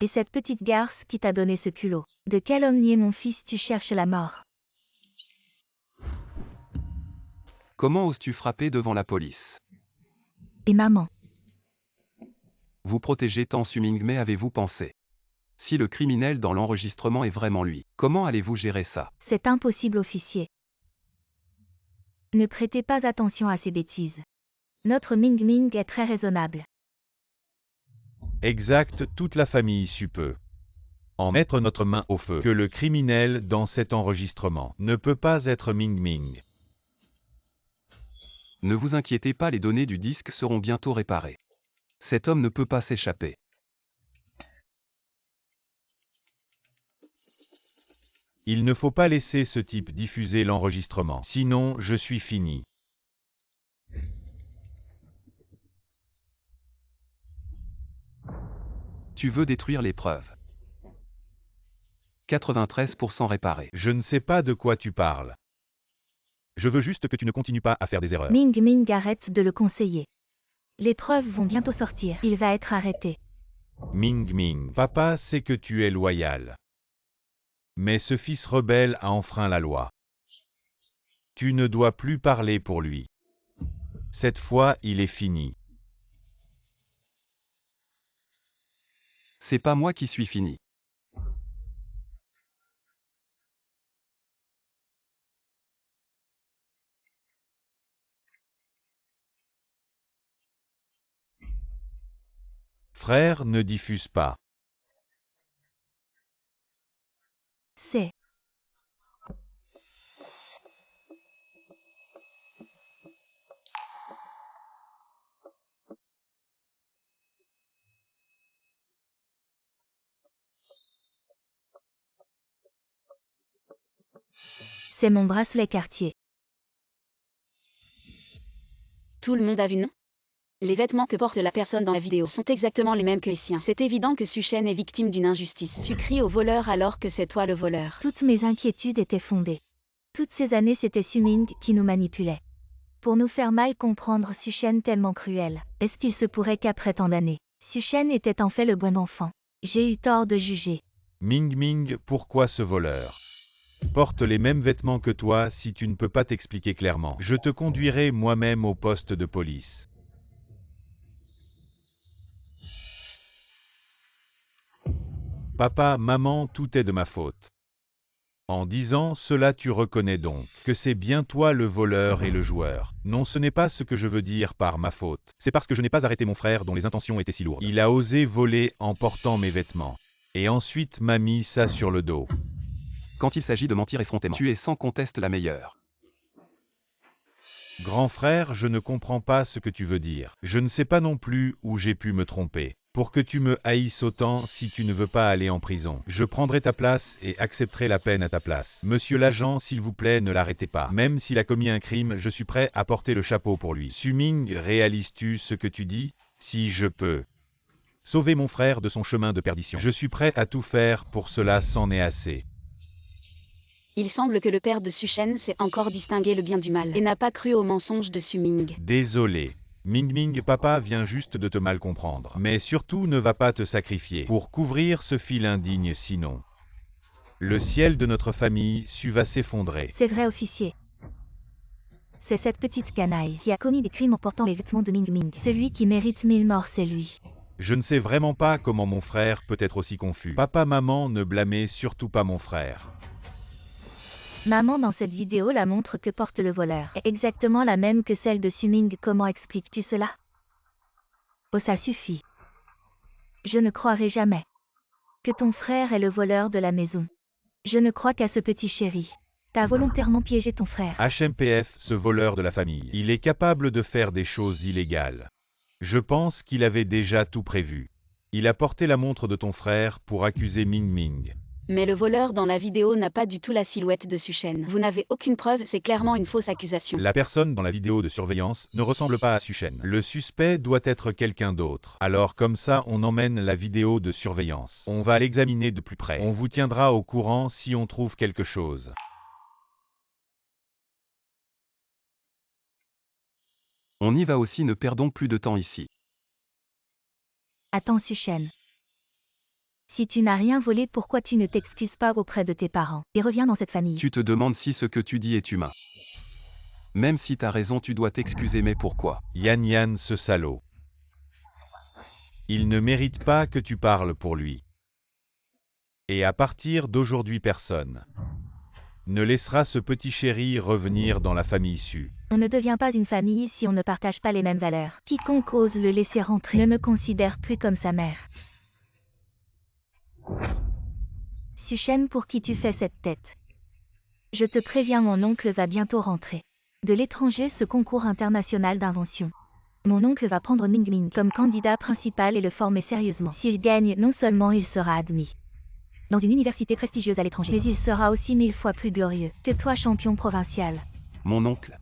Et cette petite garce qui t'a donné ce culot. De quel homme nié mon fils tu cherches la mort? Comment oses-tu frapper devant la police? Et maman? Vous protégez tant Suming, mais avez-vous pensé? Si le criminel dans l'enregistrement est vraiment lui, comment allez-vous gérer ça? C'est impossible, officier. Ne prêtez pas attention à ces bêtises. Notre Ming Ming est très raisonnable. Exact, toute la famille peut en mettre notre main au feu. Que le criminel dans cet enregistrement ne peut pas être Ming Ming. Ne vous inquiétez pas, les données du disque seront bientôt réparées. Cet homme ne peut pas s'échapper. Il ne faut pas laisser ce type diffuser l'enregistrement, sinon je suis fini. Tu veux détruire les preuves. 93% réparé. Je ne sais pas de quoi tu parles. Je veux juste que tu ne continues pas à faire des erreurs. Ming Ming, arrête de le conseiller. Les preuves vont bientôt sortir. Il va être arrêté. Ming Ming, papa sait que tu es loyal. Mais ce fils rebelle a enfreint la loi. Tu ne dois plus parler pour lui. Cette fois, il est fini. C'est pas moi qui suis fini. Frère, ne diffuse pas. C'est. C'est mon bracelet Cartier. Tout le monde a vu, non? Les vêtements que porte la personne dans la vidéo sont exactement les mêmes que les siens. C'est évident que Suchen est victime d'une injustice. Tu cries au voleur alors que c'est toi le voleur. Toutes mes inquiétudes étaient fondées. Toutes ces années, c'était Suming qui nous manipulait. Pour nous faire mal comprendre Suchen tellement cruel. Est-ce qu'il se pourrait qu'après tant d'années, Suchen était en fait le bon enfant? J'ai eu tort de juger. Ming Ming, pourquoi ce voleur porte les mêmes vêtements que toi si tu ne peux pas t'expliquer clairement? Je te conduirai moi-même au poste de police. Papa, maman, tout est de ma faute. En disant cela, tu reconnais donc que c'est bien toi le voleur et le joueur. Non, ce n'est pas ce que je veux dire par ma faute. C'est parce que je n'ai pas arrêté mon frère dont les intentions étaient si lourdes. Il a osé voler en portant mes vêtements. Et ensuite m'a mis ça sur le dos. Quand il s'agit de mentir effrontément, tu es sans conteste la meilleure. Grand frère, je ne comprends pas ce que tu veux dire. Je ne sais pas non plus où j'ai pu me tromper. Pour que tu me haïsses autant, si tu ne veux pas aller en prison, je prendrai ta place et accepterai la peine à ta place. Monsieur l'agent, s'il vous plaît, ne l'arrêtez pas. Même s'il a commis un crime, je suis prêt à porter le chapeau pour lui. Suming, réalises-tu ce que tu dis? Si je peux sauver mon frère de son chemin de perdition, je suis prêt à tout faire pour cela, c'en est assez. Il semble que le père de Suchen sait encore distinguer le bien du mal et n'a pas cru aux mensonges de Suming. Désolé. Ming Ming, papa vient juste de te mal comprendre. Mais surtout ne va pas te sacrifier pour couvrir ce fil indigne sinon. Le ciel de notre famille va s'effondrer. C'est vrai, officier. C'est cette petite canaille qui a commis des crimes en portant les vêtements de Ming Ming. Celui qui mérite 1000 morts, c'est lui. Je ne sais vraiment pas comment mon frère peut être aussi confus. Papa, maman, ne blâmez surtout pas mon frère. Maman, dans cette vidéo, la montre que porte le voleur est exactement la même que celle de Suming. Comment expliques-tu cela? Oh, ça suffit. Je ne croirai jamais que ton frère est le voleur de la maison. Je ne crois qu'à ce petit chéri. T'as volontairement piégé ton frère. HMPF, ce voleur de la famille, il est capable de faire des choses illégales. Je pense qu'il avait déjà tout prévu. Il a porté la montre de ton frère pour accuser Ming Ming. Mais le voleur dans la vidéo n'a pas du tout la silhouette de Suchen. Vous n'avez aucune preuve, c'est clairement une fausse accusation. La personne dans la vidéo de surveillance ne ressemble pas à Suchen. Le suspect doit être quelqu'un d'autre. Alors comme ça, on emmène la vidéo de surveillance. On va l'examiner de plus près. On vous tiendra au courant si on trouve quelque chose. On y va aussi, ne perdons plus de temps ici. Attends, Suchen. Si tu n'as rien volé, pourquoi tu ne t'excuses pas auprès de tes parents et reviens dans cette famille? Tu te demandes si ce que tu dis est humain. Même si t'as raison, tu dois t'excuser, mais pourquoi? Yan, ce salaud. Il ne mérite pas que tu parles pour lui. Et à partir d'aujourd'hui, personne ne laissera ce petit chéri revenir dans la famille Su. On ne devient pas une famille si on ne partage pas les mêmes valeurs. Quiconque ose le laisser rentrer ne me considère plus comme sa mère. Suchen, pour qui tu fais cette tête? Je te préviens, mon oncle va bientôt rentrer de l'étranger, ce concours international d'invention. Mon oncle va prendre Ming Ming comme candidat principal et le former sérieusement. S'il gagne, non seulement il sera admis dans une université prestigieuse à l'étranger, mais il sera aussi 1000 fois plus glorieux que toi, champion provincial. Mon oncle.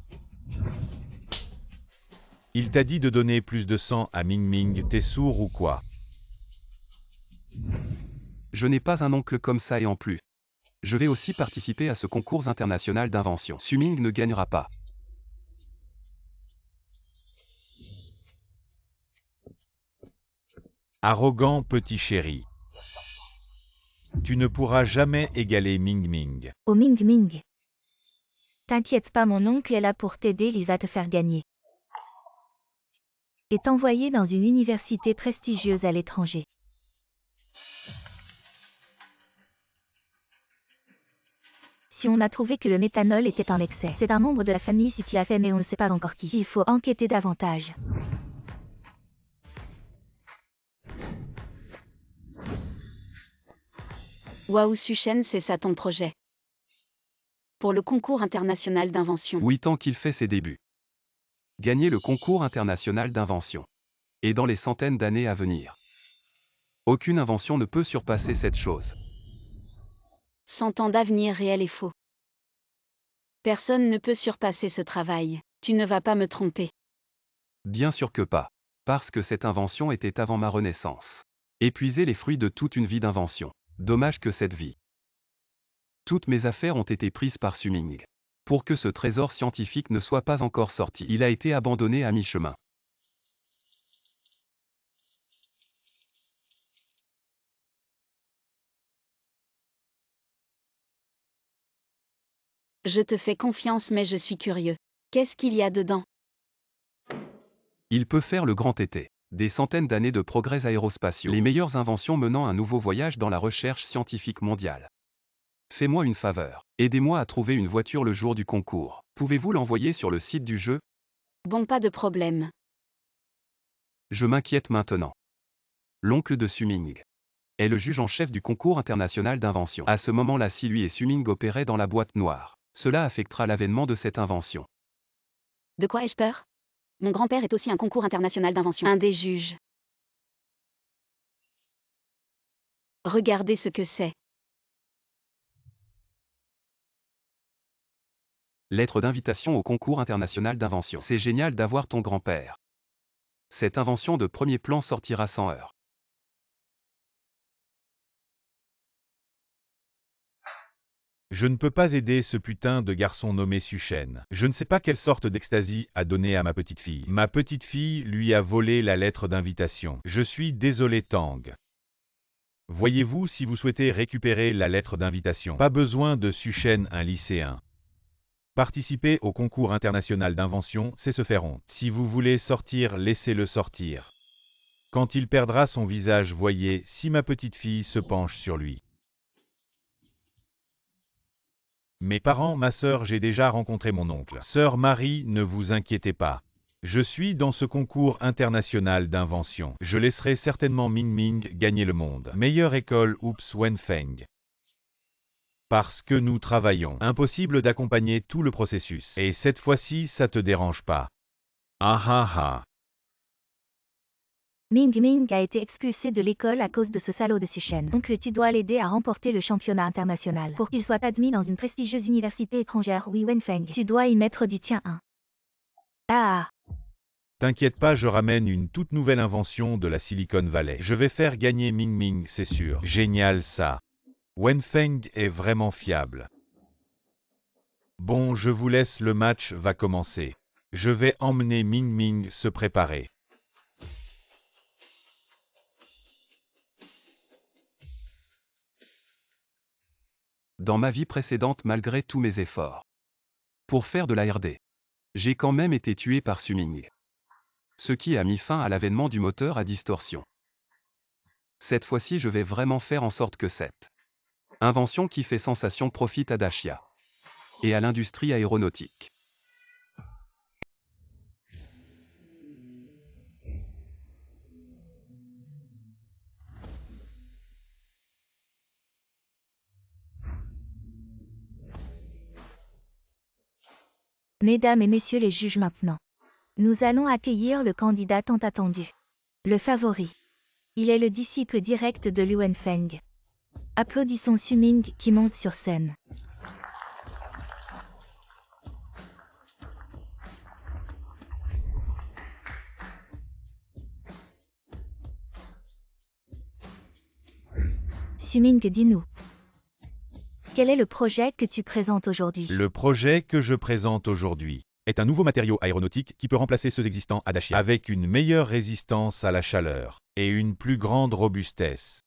Il t'a dit de donner plus de sang à Ming Ming, t'es sourd ou quoi? Je n'ai pas un oncle comme ça, et en plus, je vais aussi participer à ce concours international d'invention. Suming ne gagnera pas. Arrogant petit chéri. Tu ne pourras jamais égaler Ming Ming. Oh Ming Ming. T'inquiète pas, mon oncle est là pour t'aider, il va te faire gagner. Et t'envoyer dans une université prestigieuse à l'étranger. Si on a trouvé que le méthanol était en excès, c'est un membre de la famille qui l'a fait, mais on ne sait pas encore qui. Il faut enquêter davantage. Waouh, Suchen, c'est ça ton projet? Pour le concours international d'invention. Oui, tant qu'il fait ses débuts. Gagner le concours international d'invention. Et dans les centaines d'années à venir. Aucune invention ne peut surpasser cette chose. 100 ans d'avenir réel et faux. Personne ne peut surpasser ce travail. Tu ne vas pas me tromper. Bien sûr que pas. Parce que cette invention était avant ma renaissance. Épuiser les fruits de toute une vie d'invention. Dommage que cette vie. Toutes mes affaires ont été prises par Suming. Pour que ce trésor scientifique ne soit pas encore sorti, il a été abandonné à mi-chemin. Je te fais confiance, mais je suis curieux. Qu'est-ce qu'il y a dedans? Il peut faire le grand été. Des centaines d'années de progrès aérospatiaux. Les meilleures inventions menant un nouveau voyage dans la recherche scientifique mondiale. Fais-moi une faveur. Aidez-moi à trouver une voiture le jour du concours. Pouvez-vous l'envoyer sur le site du jeu? Bon, pas de problème. Je m'inquiète maintenant. L'oncle de Suming est le juge en chef du concours international d'invention. À ce moment-là, si lui et Suming opéraient dans la boîte noire, cela affectera l'avènement de cette invention. De quoi ai-je peur? Mon grand-père est aussi un concours international d'invention. Un des juges. Regardez ce que c'est. Lettre d'invitation au concours international d'invention. C'est génial d'avoir ton grand-père. Cette invention de premier plan sortira sans heurts. Je ne peux pas aider ce putain de garçon nommé Suchen. Je ne sais pas quelle sorte d'extasie a donné à ma petite fille. Ma petite fille lui a volé la lettre d'invitation. Je suis désolé, Tang. Voyez-vous si vous souhaitez récupérer la lettre d'invitation. Pas besoin de Suchen, un lycéen. Participer au concours international d'invention, c'est se faire honte. Si vous voulez sortir, laissez-le sortir. Quand il perdra son visage, voyez si ma petite fille se penche sur lui. Mes parents, ma sœur, j'ai déjà rencontré mon oncle. Sœur Marie, ne vous inquiétez pas. Je suis dans ce concours international d'invention. Je laisserai certainement Ming Ming gagner le monde. Meilleure école, oups, Wenfeng. Parce que nous travaillons. Impossible d'accompagner tout le processus. Et cette fois-ci, ça te dérange pas. Ah ah ah. Ming Ming a été expulsé de l'école à cause de ce salaud de Suchen. Donc tu dois l'aider à remporter le championnat international. Pour qu'il soit admis dans une prestigieuse université étrangère, oui Wenfeng. Tu dois y mettre du tien. Ah. T'inquiète pas, je ramène une toute nouvelle invention de la Silicon Valley. Je vais faire gagner Ming Ming, c'est sûr. Génial ça. Wenfeng est vraiment fiable. Bon, je vous laisse, le match va commencer. Je vais emmener Ming Ming se préparer. Dans ma vie précédente, malgré tous mes efforts pour faire de la R&D, j'ai quand même été tué par Suming. Ce qui a mis fin à l'avènement du moteur à distorsion. Cette fois-ci, je vais vraiment faire en sorte que cette invention qui fait sensation profite à Dacia et à l'industrie aéronautique. Mesdames et messieurs les juges maintenant. Nous allons accueillir le candidat tant attendu. Le favori. Il est le disciple direct de Liu Wenfeng. Applaudissons Suming qui monte sur scène. Suming, dis-nous. Quel est le projet que tu présentes aujourd'hui? Le projet que je présente aujourd'hui est un nouveau matériau aéronautique qui peut remplacer ceux existants à Dacia avec une meilleure résistance à la chaleur et une plus grande robustesse.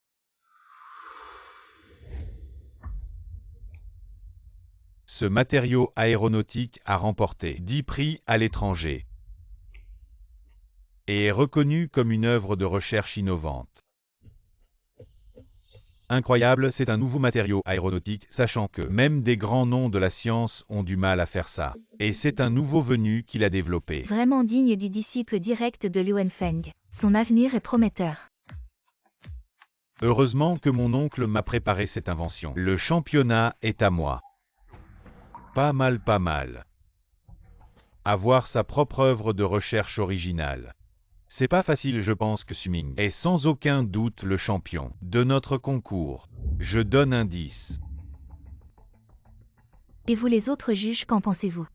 Ce matériau aéronautique a remporté 10 prix à l'étranger et est reconnu comme une œuvre de recherche innovante. Incroyable, c'est un nouveau matériau aéronautique, sachant que même des grands noms de la science ont du mal à faire ça. Et c'est un nouveau venu qui l'a développé. Vraiment digne du disciple direct de Liu Wenfeng. Son avenir est prometteur. Heureusement que mon oncle m'a préparé cette invention. Le championnat est à moi. Pas mal, pas mal. Avoir sa propre œuvre de recherche originale. C'est pas facile, je pense que Suming est sans aucun doute le champion de notre concours. Je donne un 10. Et vous les autres juges, qu'en pensez-vous?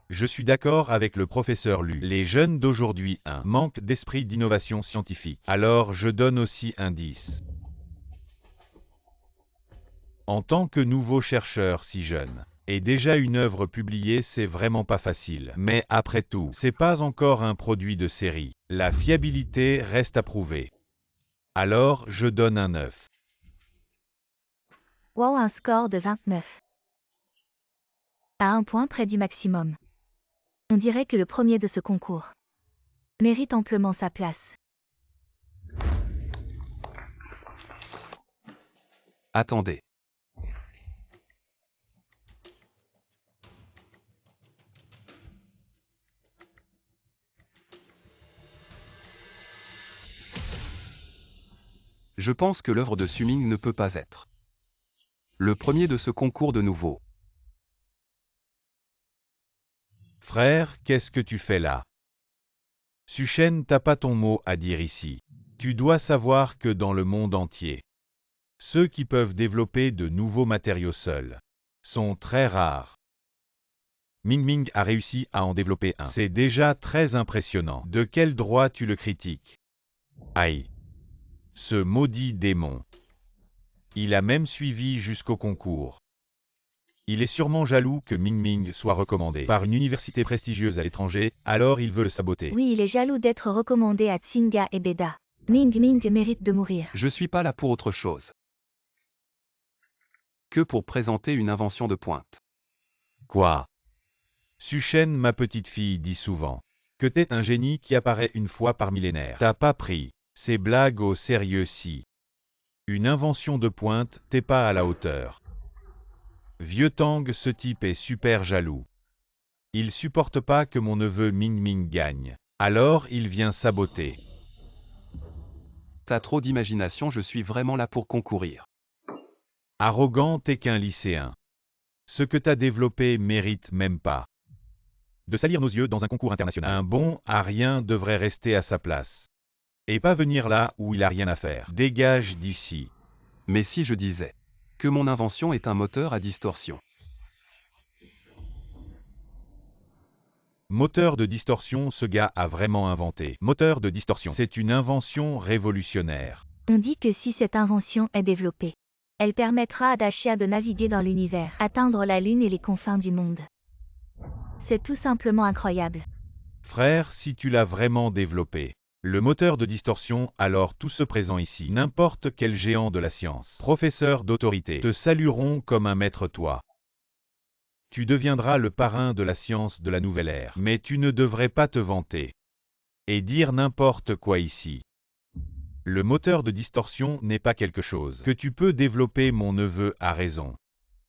Je suis d'accord avec le professeur Lu. Les jeunes d'aujourd'hui manquent d'esprit d'innovation scientifique. Alors je donne aussi un 10. En tant que nouveau chercheur si jeune, et déjà une œuvre publiée, c'est vraiment pas facile. Mais après tout, c'est pas encore un produit de série. La fiabilité reste à prouver. Alors, je donne un 9. Wow, un score de 29. À un point près du maximum. On dirait que le premier de ce concours mérite amplement sa place. Attendez. Je pense que l'œuvre de Suming ne peut pas être le premier de ce concours de nouveau. Frère, qu'est-ce que tu fais là? Suchen, t'as pas ton mot à dire ici. Tu dois savoir que dans le monde entier, ceux qui peuvent développer de nouveaux matériaux seuls sont très rares. Ming Ming a réussi à en développer un. C'est déjà très impressionnant. De quel droit tu le critiques? Aïe! Ce maudit démon. Il a même suivi jusqu'au concours. Il est sûrement jaloux que Ming Ming soit recommandé par une université prestigieuse à l'étranger, alors il veut le saboter. Oui, il est jaloux d'être recommandé à Tsinga et Beda. Ming Ming mérite de mourir. Je suis pas là pour autre chose que pour présenter une invention de pointe. Quoi? Suchen, ma petite fille, dit souvent que t'es un génie qui apparaît une fois par millénaire. T'as pas pris ces blagues au sérieux si. Une invention de pointe, t'es pas à la hauteur. Vieux Tang, ce type est super jaloux. Il supporte pas que mon neveu Ming Ming gagne. Alors il vient saboter. T'as trop d'imagination, je suis vraiment là pour concourir. Arrogant, t'es qu'un lycéen. Ce que t'as développé mérite même pas de salir nos yeux dans un concours international. Un bon à rien devrait rester à sa place. Et pas venir là où il a rien à faire. Dégage d'ici. Mais si je disais que mon invention est un moteur à distorsion. Moteur de distorsion, ce gars a vraiment inventé. Moteur de distorsion. C'est une invention révolutionnaire. On dit que si cette invention est développée, elle permettra à Dashia de naviguer dans l'univers, atteindre la Lune et les confins du monde. C'est tout simplement incroyable. Frère, si tu l'as vraiment développé, le moteur de distorsion, alors tous ceux présents ici, n'importe quel géant de la science, professeur d'autorité, te salueront comme un maître toi. Tu deviendras le parrain de la science de la nouvelle ère, mais tu ne devrais pas te vanter et dire n'importe quoi ici. Le moteur de distorsion n'est pas quelque chose que tu peux développer, mon neveu a raison.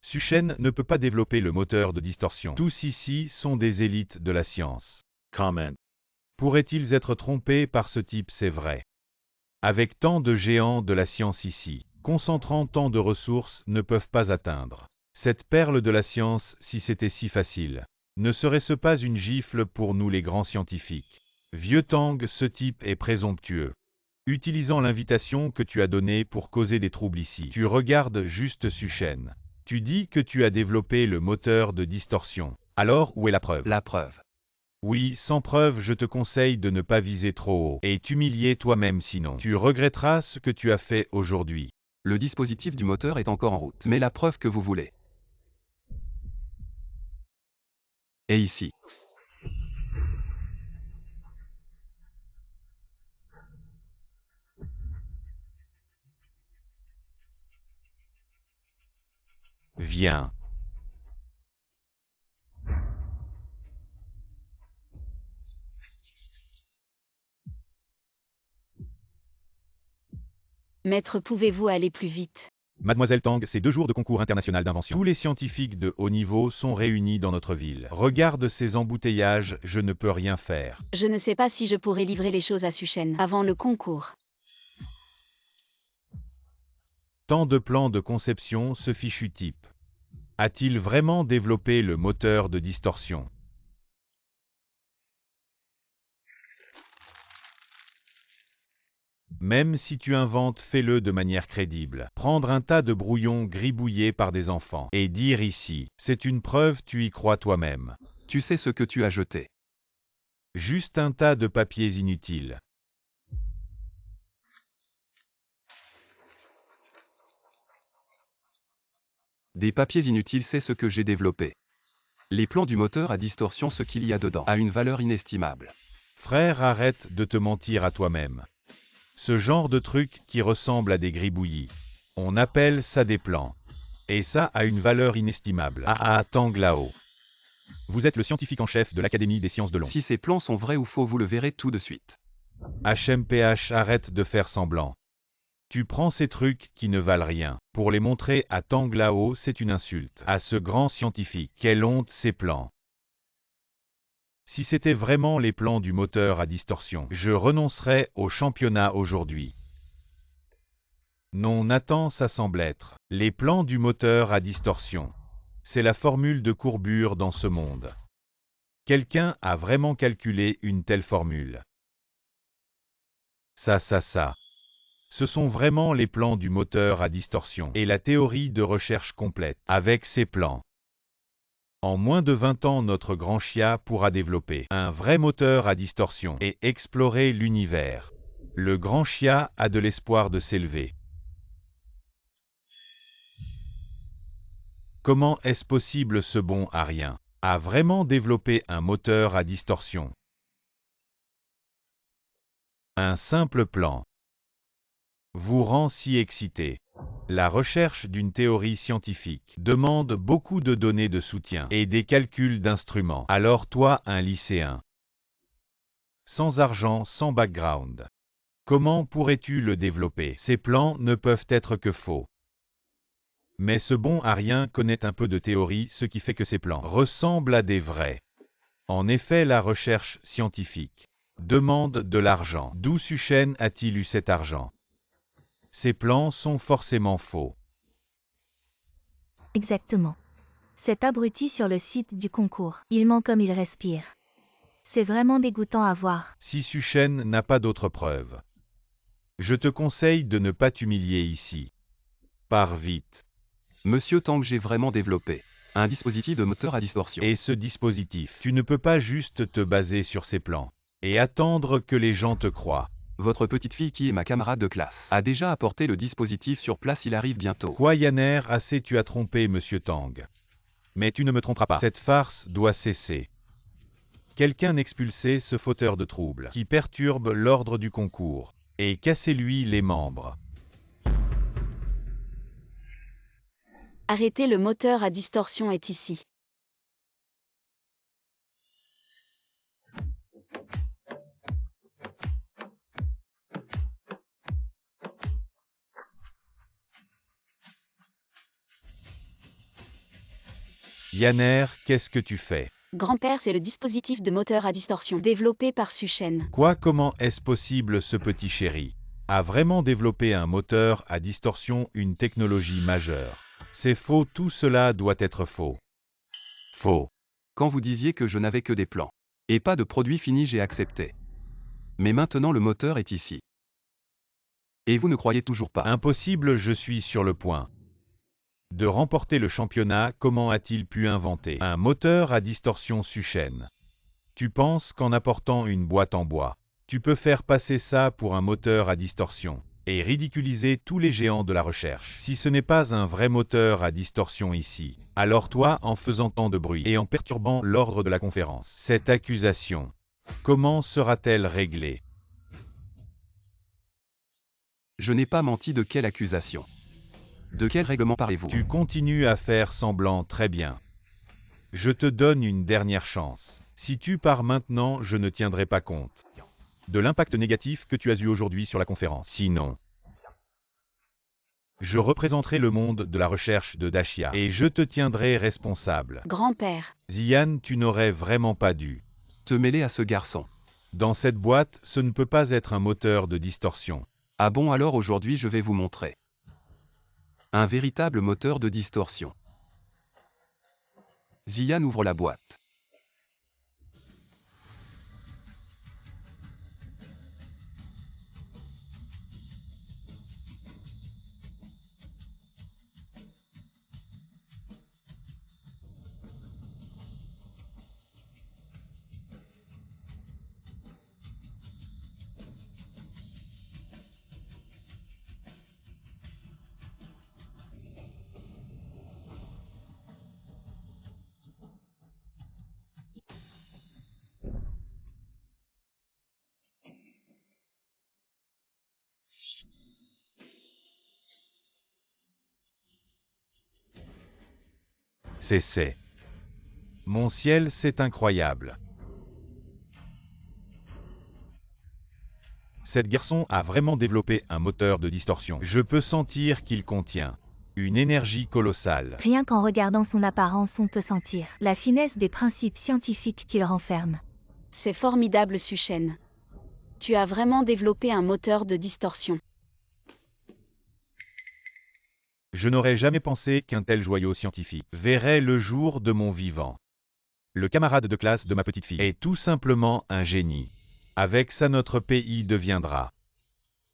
Suchen ne peut pas développer le moteur de distorsion. Tous ici sont des élites de la science. Comment. Pourraient-ils être trompés par ce type, c'est vrai. Avec tant de géants de la science ici, concentrant tant de ressources, ne peuvent pas atteindre cette perle de la science si c'était si facile. Ne serait-ce pas une gifle pour nous les grands scientifiques? Vieux Tang, ce type est présomptueux. Utilisant l'invitation que tu as donnée pour causer des troubles ici, tu regardes juste Suchen. Tu dis que tu as développé le moteur de distorsion. Alors, où est la preuve? La preuve. Oui, sans preuve, je te conseille de ne pas viser trop haut et t'humilier toi-même, sinon tu regretteras ce que tu as fait aujourd'hui. Le dispositif du moteur est encore en route. Mais la preuve que vous voulez. Et ici. Viens. Maître, pouvez-vous aller plus vite? Mademoiselle Tang, c'est 2 jours de concours international d'invention. Tous les scientifiques de haut niveau sont réunis dans notre ville. Regarde ces embouteillages, je ne peux rien faire. Je ne sais pas si je pourrai livrer les choses à Suchen avant le concours. Tant de plans de conception, ce fichu type. A-t-il vraiment développé le moteur de distorsion? Même si tu inventes, fais-le de manière crédible. Prendre un tas de brouillons gribouillés par des enfants et dire ici, c'est une preuve, tu y crois toi-même. Tu sais ce que tu as jeté. Juste un tas de papiers inutiles. Des papiers inutiles, c'est ce que j'ai développé. Les plans du moteur à distorsion, ce qu'il y a dedans, a une valeur inestimable. Frère, arrête de te mentir à toi-même. Ce genre de truc qui ressemble à des gribouillis. On appelle ça des plans. Et ça a une valeur inestimable. Tang Lao. Vous êtes le scientifique en chef de l'Académie des sciences de l'ombre. Si ces plans sont vrais ou faux, vous le verrez tout de suite. HMPH, arrête de faire semblant. Tu prends ces trucs qui ne valent rien pour les montrer à Tang Lao, c'est une insulte à ce grand scientifique. Quelle honte ces plans. Si c'était vraiment les plans du moteur à distorsion, je renoncerais au championnat aujourd'hui. Non, Nathan, ça semble être les plans du moteur à distorsion. C'est la formule de courbure dans ce monde. Quelqu'un a vraiment calculé une telle formule. Ça. Ce sont vraiment les plans du moteur à distorsion et la théorie de recherche complète avec ces plans. En moins de 20 ans, notre grand Chia pourra développer un vrai moteur à distorsion et explorer l'univers. Le grand Chia a de l'espoir de s'élever. Comment est-ce possible ce bon à rien a vraiment développé un moteur à distorsion? Un simple plan. vous rend si excité. La recherche d'une théorie scientifique demande beaucoup de données de soutien et des calculs d'instruments. Alors toi, un lycéen, sans argent, sans background, comment pourrais-tu le développer? Ces plans ne peuvent être que faux. Mais ce bon à rien connaît un peu de théorie, ce qui fait que ces plans ressemblent à des vrais. En effet, la recherche scientifique demande de l'argent. D'où Suchen a-t-il eu cet argent? Ces plans sont forcément faux. Exactement. Cet abruti sur le site du concours, il ment comme il respire. C'est vraiment dégoûtant à voir. Si Suchen n'a pas d'autres preuves, je te conseille de ne pas t'humilier ici. Pars vite. Monsieur Tang, j'ai vraiment développé un dispositif de moteur à distorsion. Et ce dispositif, tu ne peux pas juste te baser sur ces plans et attendre que les gens te croient. Votre petite fille qui est ma camarade de classe a déjà apporté le dispositif sur place, il arrive bientôt. Quoi Yanner, assez tu as trompé Monsieur Tang. Mais tu ne me tromperas pas. Cette farce doit cesser. Quelqu'un expulsez ce fauteur de troubles qui perturbe l'ordre du concours et cassez-lui les membres. Arrêtez, le moteur à distorsion est ici. Yanner, qu'est-ce que tu fais? Grand-père, c'est le dispositif de moteur à distorsion développé par Suchen. Quoi, comment est-ce possible? Ce petit chéri a vraiment développé un moteur à distorsion, une technologie majeure. C'est faux, tout cela doit être faux. Faux. Quand vous disiez que je n'avais que des plans et pas de produit fini, j'ai accepté. Mais maintenant le moteur est ici. Et vous ne croyez toujours pas? Impossible, je suis sur le point de remporter le championnat. Comment a-t-il pu inventer un moteur à distorsion Suchen? Tu penses qu'en apportant une boîte en bois, tu peux faire passer ça pour un moteur à distorsion et ridiculiser tous les géants de la recherche? Si ce n'est pas un vrai moteur à distorsion ici, alors toi, en faisant tant de bruit et en perturbant l'ordre de la conférence, cette accusation, comment sera-t-elle réglée? Je n'ai pas menti. De quelle accusation? De quel règlement parlez-vous? Tu continues à faire semblant. Très bien. Je te donne une dernière chance. Si tu pars maintenant, je ne tiendrai pas compte de l'impact négatif que tu as eu aujourd'hui sur la conférence. Sinon, je représenterai le monde de la recherche de Dashia et je te tiendrai responsable. Grand-père, Zian, tu n'aurais vraiment pas dû te mêler à ce garçon. Dans cette boîte, ce ne peut pas être un moteur de distorsion. Ah bon, alors aujourd'hui je vais vous montrer un véritable moteur de distorsion. Zian ouvre la boîte. C'est. Mon ciel, c'est incroyable. Cet garçon a vraiment développé un moteur de distorsion. Je peux sentir qu'il contient une énergie colossale. Rien qu'en regardant son apparence, on peut sentir la finesse des principes scientifiques qu'il renferme. c'est formidable Suchen. Tu as vraiment développé un moteur de distorsion. Je n'aurais jamais pensé qu'un tel joyau scientifique verrait le jour de mon vivant. Le camarade de classe de ma petite fille est tout simplement un génie. Avec ça, notre pays deviendra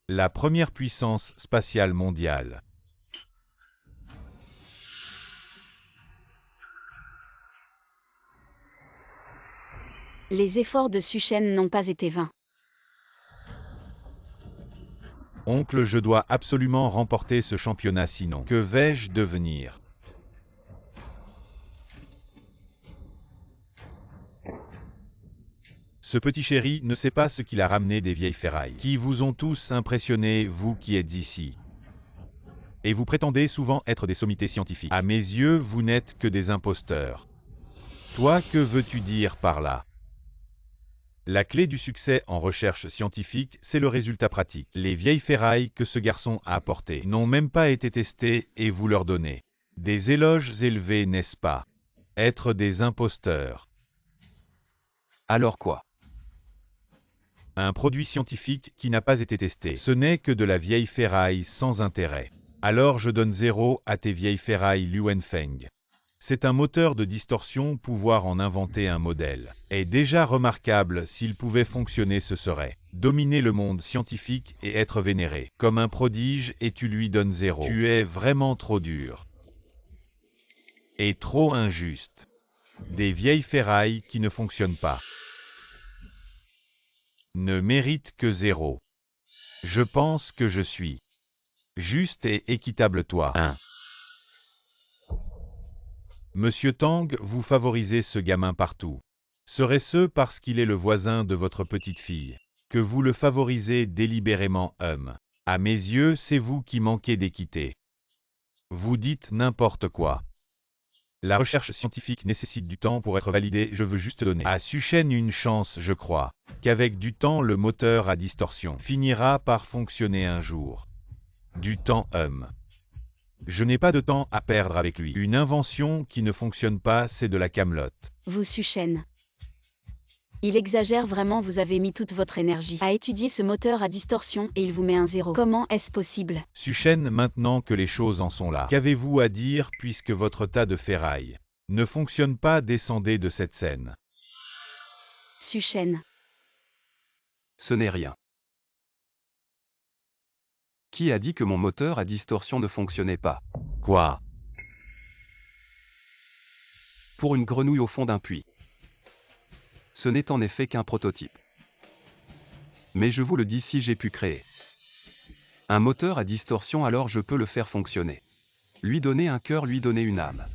la première puissance spatiale mondiale. Les efforts de Suchen n'ont pas été vains. Oncle, je dois absolument remporter ce championnat, sinon que vais-je devenir? Ce petit chéri ne sait pas ce qu'il a ramené des vieilles ferrailles, qui vous ont tous impressionné, vous qui êtes ici. Et vous prétendez souvent être des sommités scientifiques. À mes yeux, vous n'êtes que des imposteurs. Toi, que veux-tu dire par là? La clé du succès en recherche scientifique, c'est le résultat pratique. Les vieilles ferrailles que ce garçon a apportées n'ont même pas été testées et vous leur donnez des éloges élevés, n'est-ce pas? Être des imposteurs. Alors quoi? Un produit scientifique qui n'a pas été testé, ce n'est que de la vieille ferraille sans intérêt. Alors je donne 0 à tes vieilles ferrailles Luanfeng. C'est un moteur de distorsion, pouvoir en inventer un modèle est déjà remarquable. S'il pouvait fonctionner, ce serait dominer le monde scientifique et être vénéré comme un prodige, et tu lui donnes 0. Tu es vraiment trop dur. Et trop injuste. Des vieilles ferrailles qui ne fonctionnent pas ne méritent que 0. Je pense que je suis juste et équitable. Toi, 1. Monsieur Tang, vous favorisez ce gamin partout. Serait-ce parce qu'il est le voisin de votre petite fille que vous le favorisez délibérément, homme? À mes yeux, c'est vous qui manquez d'équité. Vous dites n'importe quoi. La recherche scientifique nécessite du temps pour être validée. Je veux juste donner à Suchen une chance. Je crois qu'avec du temps, le moteur à distorsion finira par fonctionner un jour. Du temps, homme. Je n'ai pas de temps à perdre avec lui. Une invention qui ne fonctionne pas, c'est de la camelote. Vous Suchen. Il exagère vraiment, vous avez mis toute votre énergie à étudier ce moteur à distorsion et il vous met un 0. Comment est-ce possible? Suchen, maintenant que les choses en sont là, qu'avez-vous à dire puisque votre tas de ferraille ne fonctionne pas? Descendez de cette scène. Suchen. Ce n'est rien. Qui a dit que mon moteur à distorsion ne fonctionnait pas? Quoi? Pour une grenouille au fond d'un puits. Ce n'est en effet qu'un prototype. Mais je vous le dis, si j'ai pu créer un moteur à distorsion, alors je peux le faire fonctionner. Lui donner un cœur, lui donner une âme.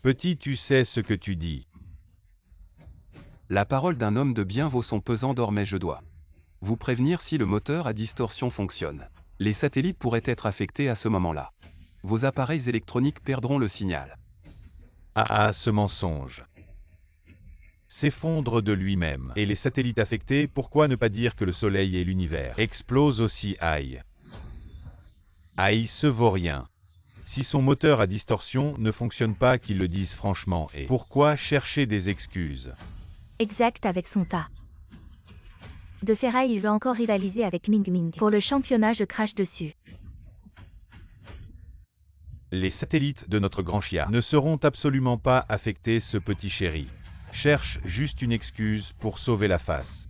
Petit, tu sais ce que tu dis. La parole d'un homme de bien vaut son pesant d'or, mais je dois vous prévenir, si le moteur à distorsion fonctionne, les satellites pourraient être affectés à ce moment-là. Vos appareils électroniques perdront le signal. Ah, ce mensonge s'effondre de lui-même. Et les satellites affectés, pourquoi ne pas dire que le Soleil et l'univers explosent aussi? Aïe. Aïe, ce vaut rien. Si son moteur à distorsion ne fonctionne pas, qu'il le dise franchement, et pourquoi chercher des excuses? Exact, avec son tas de ferraille, il veut encore rivaliser avec Ming Ming. Pour le championnat, je crache dessus. Les satellites de notre grand chia ne seront absolument pas affectés. Ce petit chéri cherche juste une excuse pour sauver la face.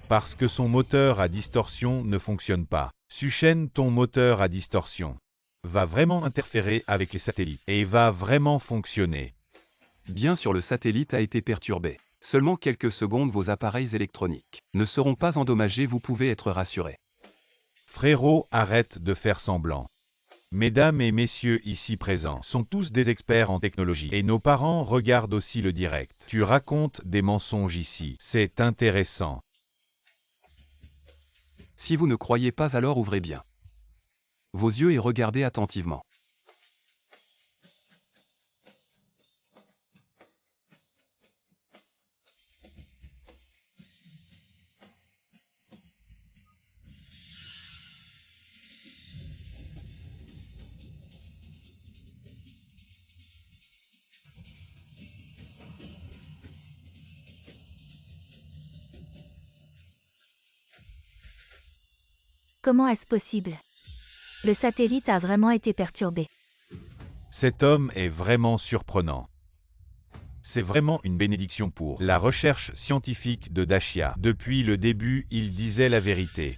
Parce que son moteur à distorsion ne fonctionne pas. Suchen, ton moteur à distorsion va vraiment interférer avec les satellites et va vraiment fonctionner. Bien sûr, le satellite a été perturbé. Seulement quelques secondes, vos appareils électroniques ne seront pas endommagés, vous pouvez être rassurés. Frérot, arrête de faire semblant. Mesdames et messieurs ici présents sont tous des experts en technologie et nos parents regardent aussi le direct. Tu racontes des mensonges ici, c'est intéressant. Si vous ne croyez pas, alors ouvrez bien vos yeux et regardez attentivement. Comment est-ce possible? Le satellite a vraiment été perturbé. Cet homme est vraiment surprenant. C'est vraiment une bénédiction pour la recherche scientifique de Dashia. Depuis le début, il disait la vérité.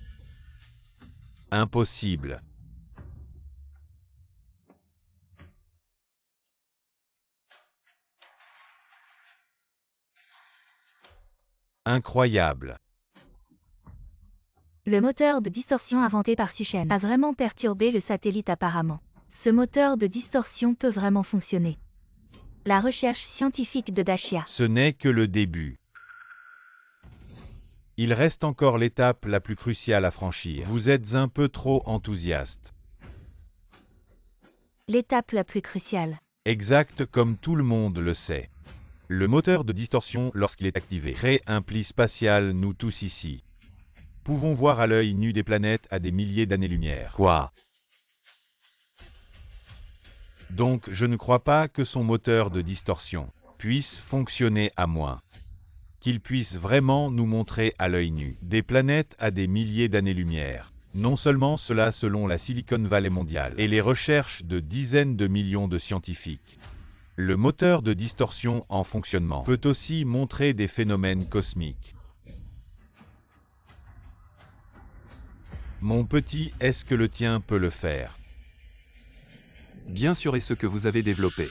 Impossible. Incroyable. Le moteur de distorsion inventé par Suchen a vraiment perturbé le satellite apparemment. Ce moteur de distorsion peut vraiment fonctionner. La recherche scientifique de Dacia. Ce n'est que le début. Il reste encore l'étape la plus cruciale à franchir. Vous êtes un peu trop enthousiaste. L'étape la plus cruciale. Exact comme tout le monde le sait. Le moteur de distorsion, lorsqu'il est activé, crée un pli spatial, nous tous ici. Pouvons voir à l'œil nu des planètes à des milliers d'années-lumière. Quoi? Donc je ne crois pas que son moteur de distorsion puisse fonctionner à moins qu'il puisse vraiment nous montrer à l'œil nu des planètes à des milliers d'années-lumière. Non seulement cela selon la Silicon Valley mondiale et les recherches de dizaines de millions de scientifiques. Le moteur de distorsion en fonctionnement peut aussi montrer des phénomènes cosmiques. Mon petit, est-ce que le tien peut le faire? Bien sûr, est ce que vous avez développé.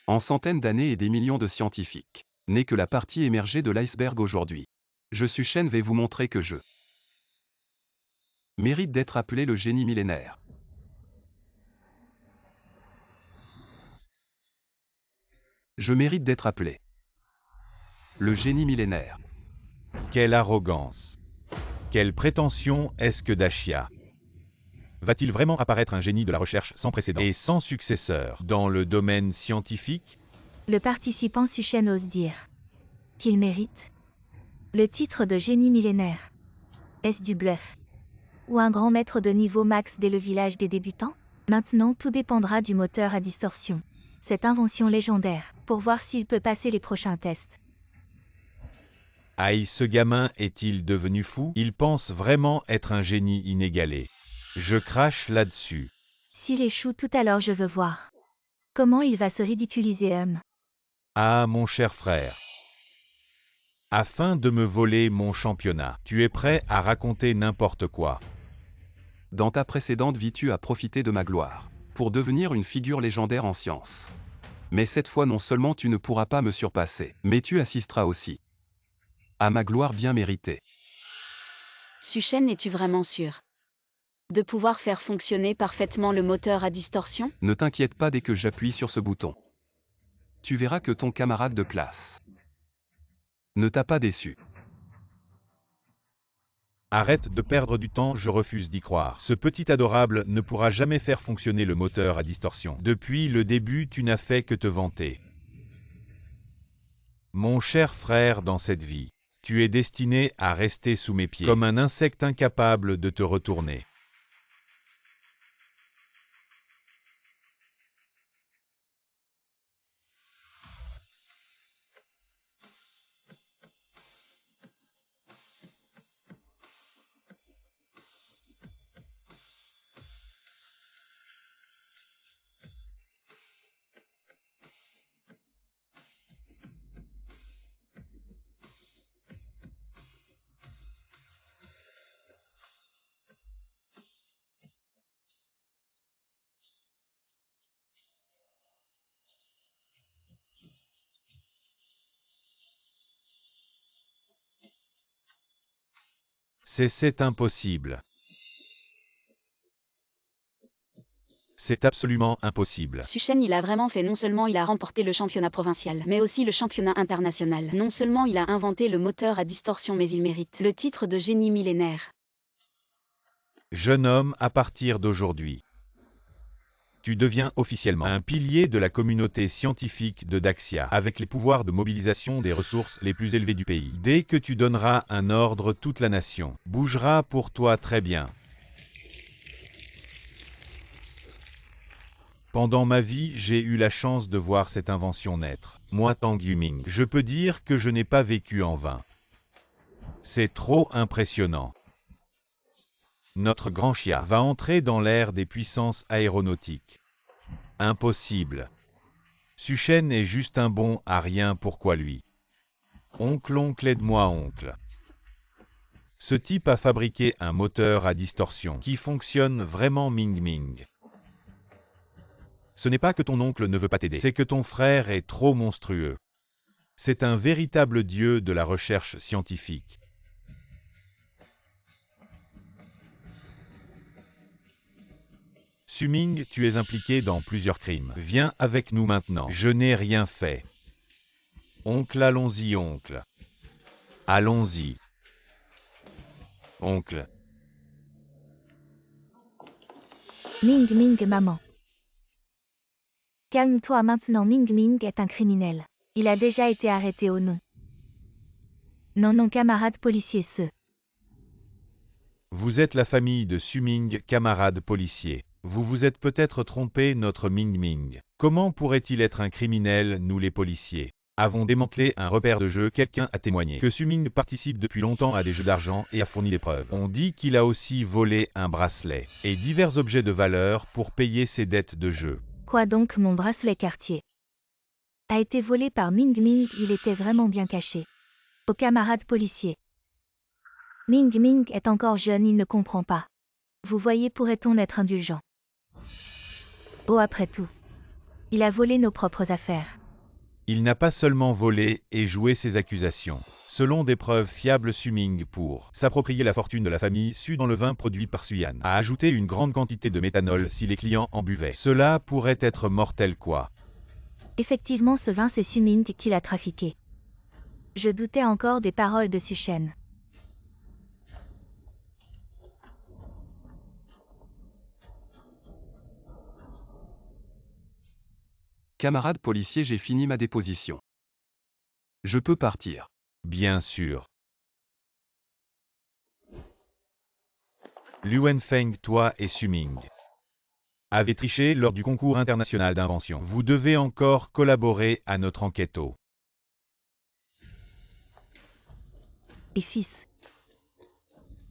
En centaines d'années et des millions de scientifiques, n'est que la partie émergée de l'iceberg aujourd'hui. Je suis Shen, vais vous montrer que je mérite d'être appelé le génie millénaire. Je mérite d'être appelé le génie millénaire. Quelle arrogance! Quelle prétention est-ce que Dacia? Va-t-il vraiment apparaître un génie de la recherche sans précédent et sans successeur dans le domaine scientifique? Le participant Suchen ose dire qu'il mérite le titre de génie millénaire. Est-ce du bluff? Ou un grand maître de niveau max dès le village des débutants? Maintenant, tout dépendra du moteur à distorsion. Cette invention légendaire, pour voir s'il peut passer les prochains tests. Aïe, ce gamin est-il devenu fou? Il pense vraiment être un génie inégalé. Je crache là-dessus. S'il échoue tout à l'heure, je veux voir comment il va se ridiculiser. Ah, mon cher frère. Afin de me voler mon championnat, tu es prêt à raconter n'importe quoi. Dans ta précédente vie, tu as profité de ma gloire pour devenir une figure légendaire en science. Mais cette fois, non seulement tu ne pourras pas me surpasser, mais tu assisteras aussi à ma gloire bien méritée. Suchen, es-tu vraiment sûr de pouvoir faire fonctionner parfaitement le moteur à distorsion? Ne t'inquiète pas, dès que j'appuie sur ce bouton, tu verras que ton camarade de classe ne t'a pas déçu. Arrête de perdre du temps, je refuse d'y croire. Ce petit adorable ne pourra jamais faire fonctionner le moteur à distorsion. Depuis le début, tu n'as fait que te vanter. Mon cher frère, dans cette vie, tu es destiné à rester sous mes pieds, comme un insecte incapable de te retourner. C'est impossible. C'est absolument impossible. Suchen, il a vraiment fait, non seulement il a remporté le championnat provincial, mais aussi le championnat international. Non seulement il a inventé le moteur à distorsion, mais il mérite le titre de génie millénaire. Jeune homme, à partir d'aujourd'hui, tu deviens officiellement un pilier de la communauté scientifique de Dacia, avec les pouvoirs de mobilisation des ressources les plus élevés du pays. Dès que tu donneras un ordre, toute la nation bougera pour toi. Très bien. Pendant ma vie, j'ai eu la chance de voir cette invention naître. Moi, Tang Yuming, je peux dire que je n'ai pas vécu en vain. C'est trop impressionnant. Notre grand Chia va entrer dans l'ère des puissances aéronautiques. Impossible. Suchen est juste un bon à rien, pourquoi lui? Oncle, aide-moi, oncle. Ce type a fabriqué un moteur à distorsion qui fonctionne vraiment ming. Ce n'est pas que ton oncle ne veut pas t'aider, c'est que ton frère est trop monstrueux. C'est un véritable dieu de la recherche scientifique. Suming, tu es impliqué dans plusieurs crimes. Viens avec nous maintenant. Je n'ai rien fait. Oncle, allons-y, oncle. Allons-y. Oncle. Ming Ming, maman. Calme-toi maintenant, Ming Ming est un criminel. Il a déjà été arrêté au nom. Non, non, camarade policier, Vous êtes la famille de Suming, camarade policier. Vous vous êtes peut-être trompé, notre Ming Ming. Comment pourrait-il être un criminel, nous les policiers? Avons démantelé un repère de jeu, quelqu'un a témoigné que Suming participe depuis longtemps à des jeux d'argent et a fourni des preuves. On dit qu'il a aussi volé un bracelet et divers objets de valeur pour payer ses dettes de jeu. Quoi donc, mon bracelet quartier a été volé par Ming Ming, il était vraiment bien caché. Au camarade policier. Ming Ming est encore jeune, il ne comprend pas. Vous voyez, pourrait-on être indulgent? Oh, après tout. Il a volé nos propres affaires. Il n'a pas seulement volé et joué ses accusations. Selon des preuves fiables, Suming, pour s'approprier la fortune de la famille Su dans le vin produit par Suyan, a ajouté une grande quantité de méthanol si les clients en buvaient. Cela pourrait être mortel quoi. Effectivement, ce vin, c'est Suming qui l'a trafiqué. Je doutais encore des paroles de Suchen. Camarade policier, j'ai fini ma déposition. Je peux partir. Bien sûr. Luan Feng, toi et Suming avez triché lors du concours international d'invention. Vous devez encore collaborer à notre enquête. Et fils.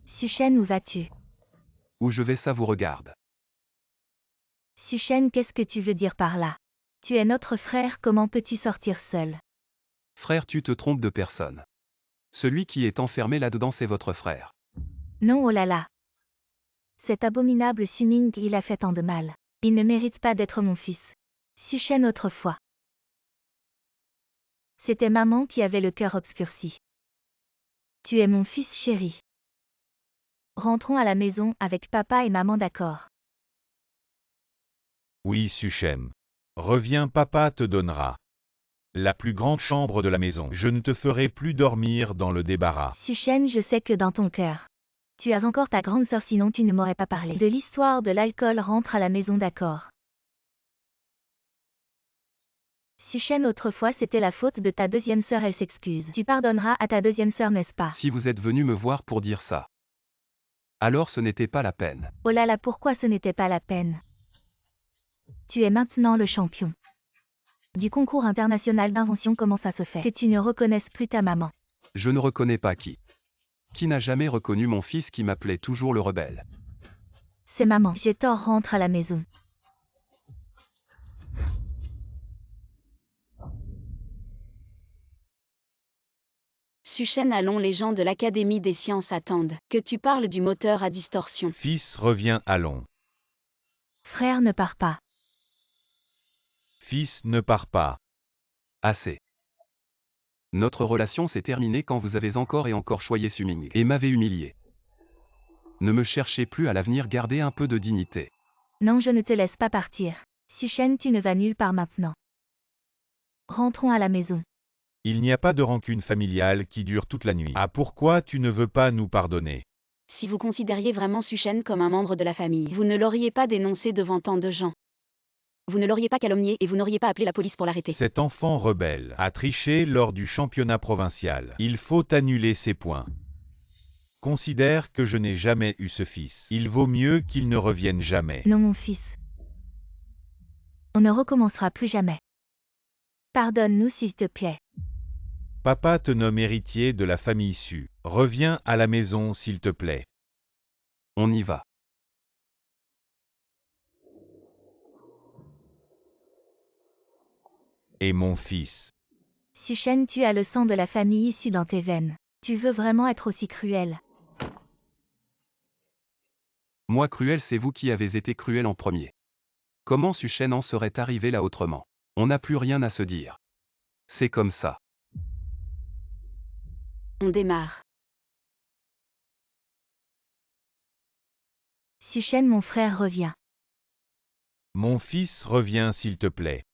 Suchen, où vas-tu? Où je vais, ça vous regarde. Suchen, qu'est-ce que tu veux dire par là? Tu es notre frère, comment peux-tu sortir seul? Frère, tu te trompes de personne. Celui qui est enfermé là-dedans, c'est votre frère. Non, oh là là. Cet abominable Suming, il a fait tant de mal. Il ne mérite pas d'être mon fils. Suchen autrefois. C'était maman qui avait le cœur obscurci. Tu es mon fils chéri. Rentrons à la maison avec papa et maman, d'accord? Oui, Suchem. Reviens, papa te donnera la plus grande chambre de la maison. Je ne te ferai plus dormir dans le débarras. Suchen, je sais que dans ton cœur. Tu as encore ta grande sœur, sinon tu ne m'aurais pas parlé. De l'histoire de l'alcool, rentre à la maison, d'accord? Suchen, autrefois c'était la faute de ta deuxième sœur, elle s'excuse. Tu pardonneras à ta deuxième sœur, n'est-ce pas? Si vous êtes venu me voir pour dire ça, alors ce n'était pas la peine. Oh là là, pourquoi ce n'était pas la peine? Tu es maintenant le champion du concours international d'invention, comment ça se fait que tu ne reconnaisses plus ta maman? Je ne reconnais pas qui. Qui n'a jamais reconnu mon fils qui m'appelait toujours le rebelle? C'est maman. J'ai tort, rentre à la maison. Suchen, allons, les gens de l'Académie des sciences attendent que tu parles du moteur à distorsion. Fils, reviens, allons. Frère, ne pars pas. Fils, ne pars pas. Assez. Notre relation s'est terminée quand vous avez encore et encore choyé Suming et m'avez humilié. Ne me cherchez plus à l'avenir, gardez un peu de dignité. Non, je ne te laisse pas partir. Suchen, tu ne vas nulle part maintenant. Rentrons à la maison. Il n'y a pas de rancune familiale qui dure toute la nuit. Ah, pourquoi tu ne veux pas nous pardonner? Si vous considériez vraiment Suchen comme un membre de la famille, vous ne l'auriez pas dénoncé devant tant de gens. Vous ne l'auriez pas calomnié et vous n'auriez pas appelé la police pour l'arrêter. Cet enfant rebelle a triché lors du championnat provincial. Il faut annuler ses points. Considère que je n'ai jamais eu ce fils. Il vaut mieux qu'il ne revienne jamais. Non, mon fils. On ne recommencera plus jamais. Pardonne-nous, s'il te plaît. Papa te nomme héritier de la famille Su. Reviens à la maison, s'il te plaît. On y va. Et mon fils. Suchen, tu as le sang de la famille issue dans tes veines. Tu veux vraiment être aussi cruel? Moi cruel, c'est vous qui avez été cruel en premier. Comment Suchen en serait arrivé là autrement? On n'a plus rien à se dire. C'est comme ça. On démarre. Suchen, mon frère, revient. Mon fils, reviens s'il te plaît.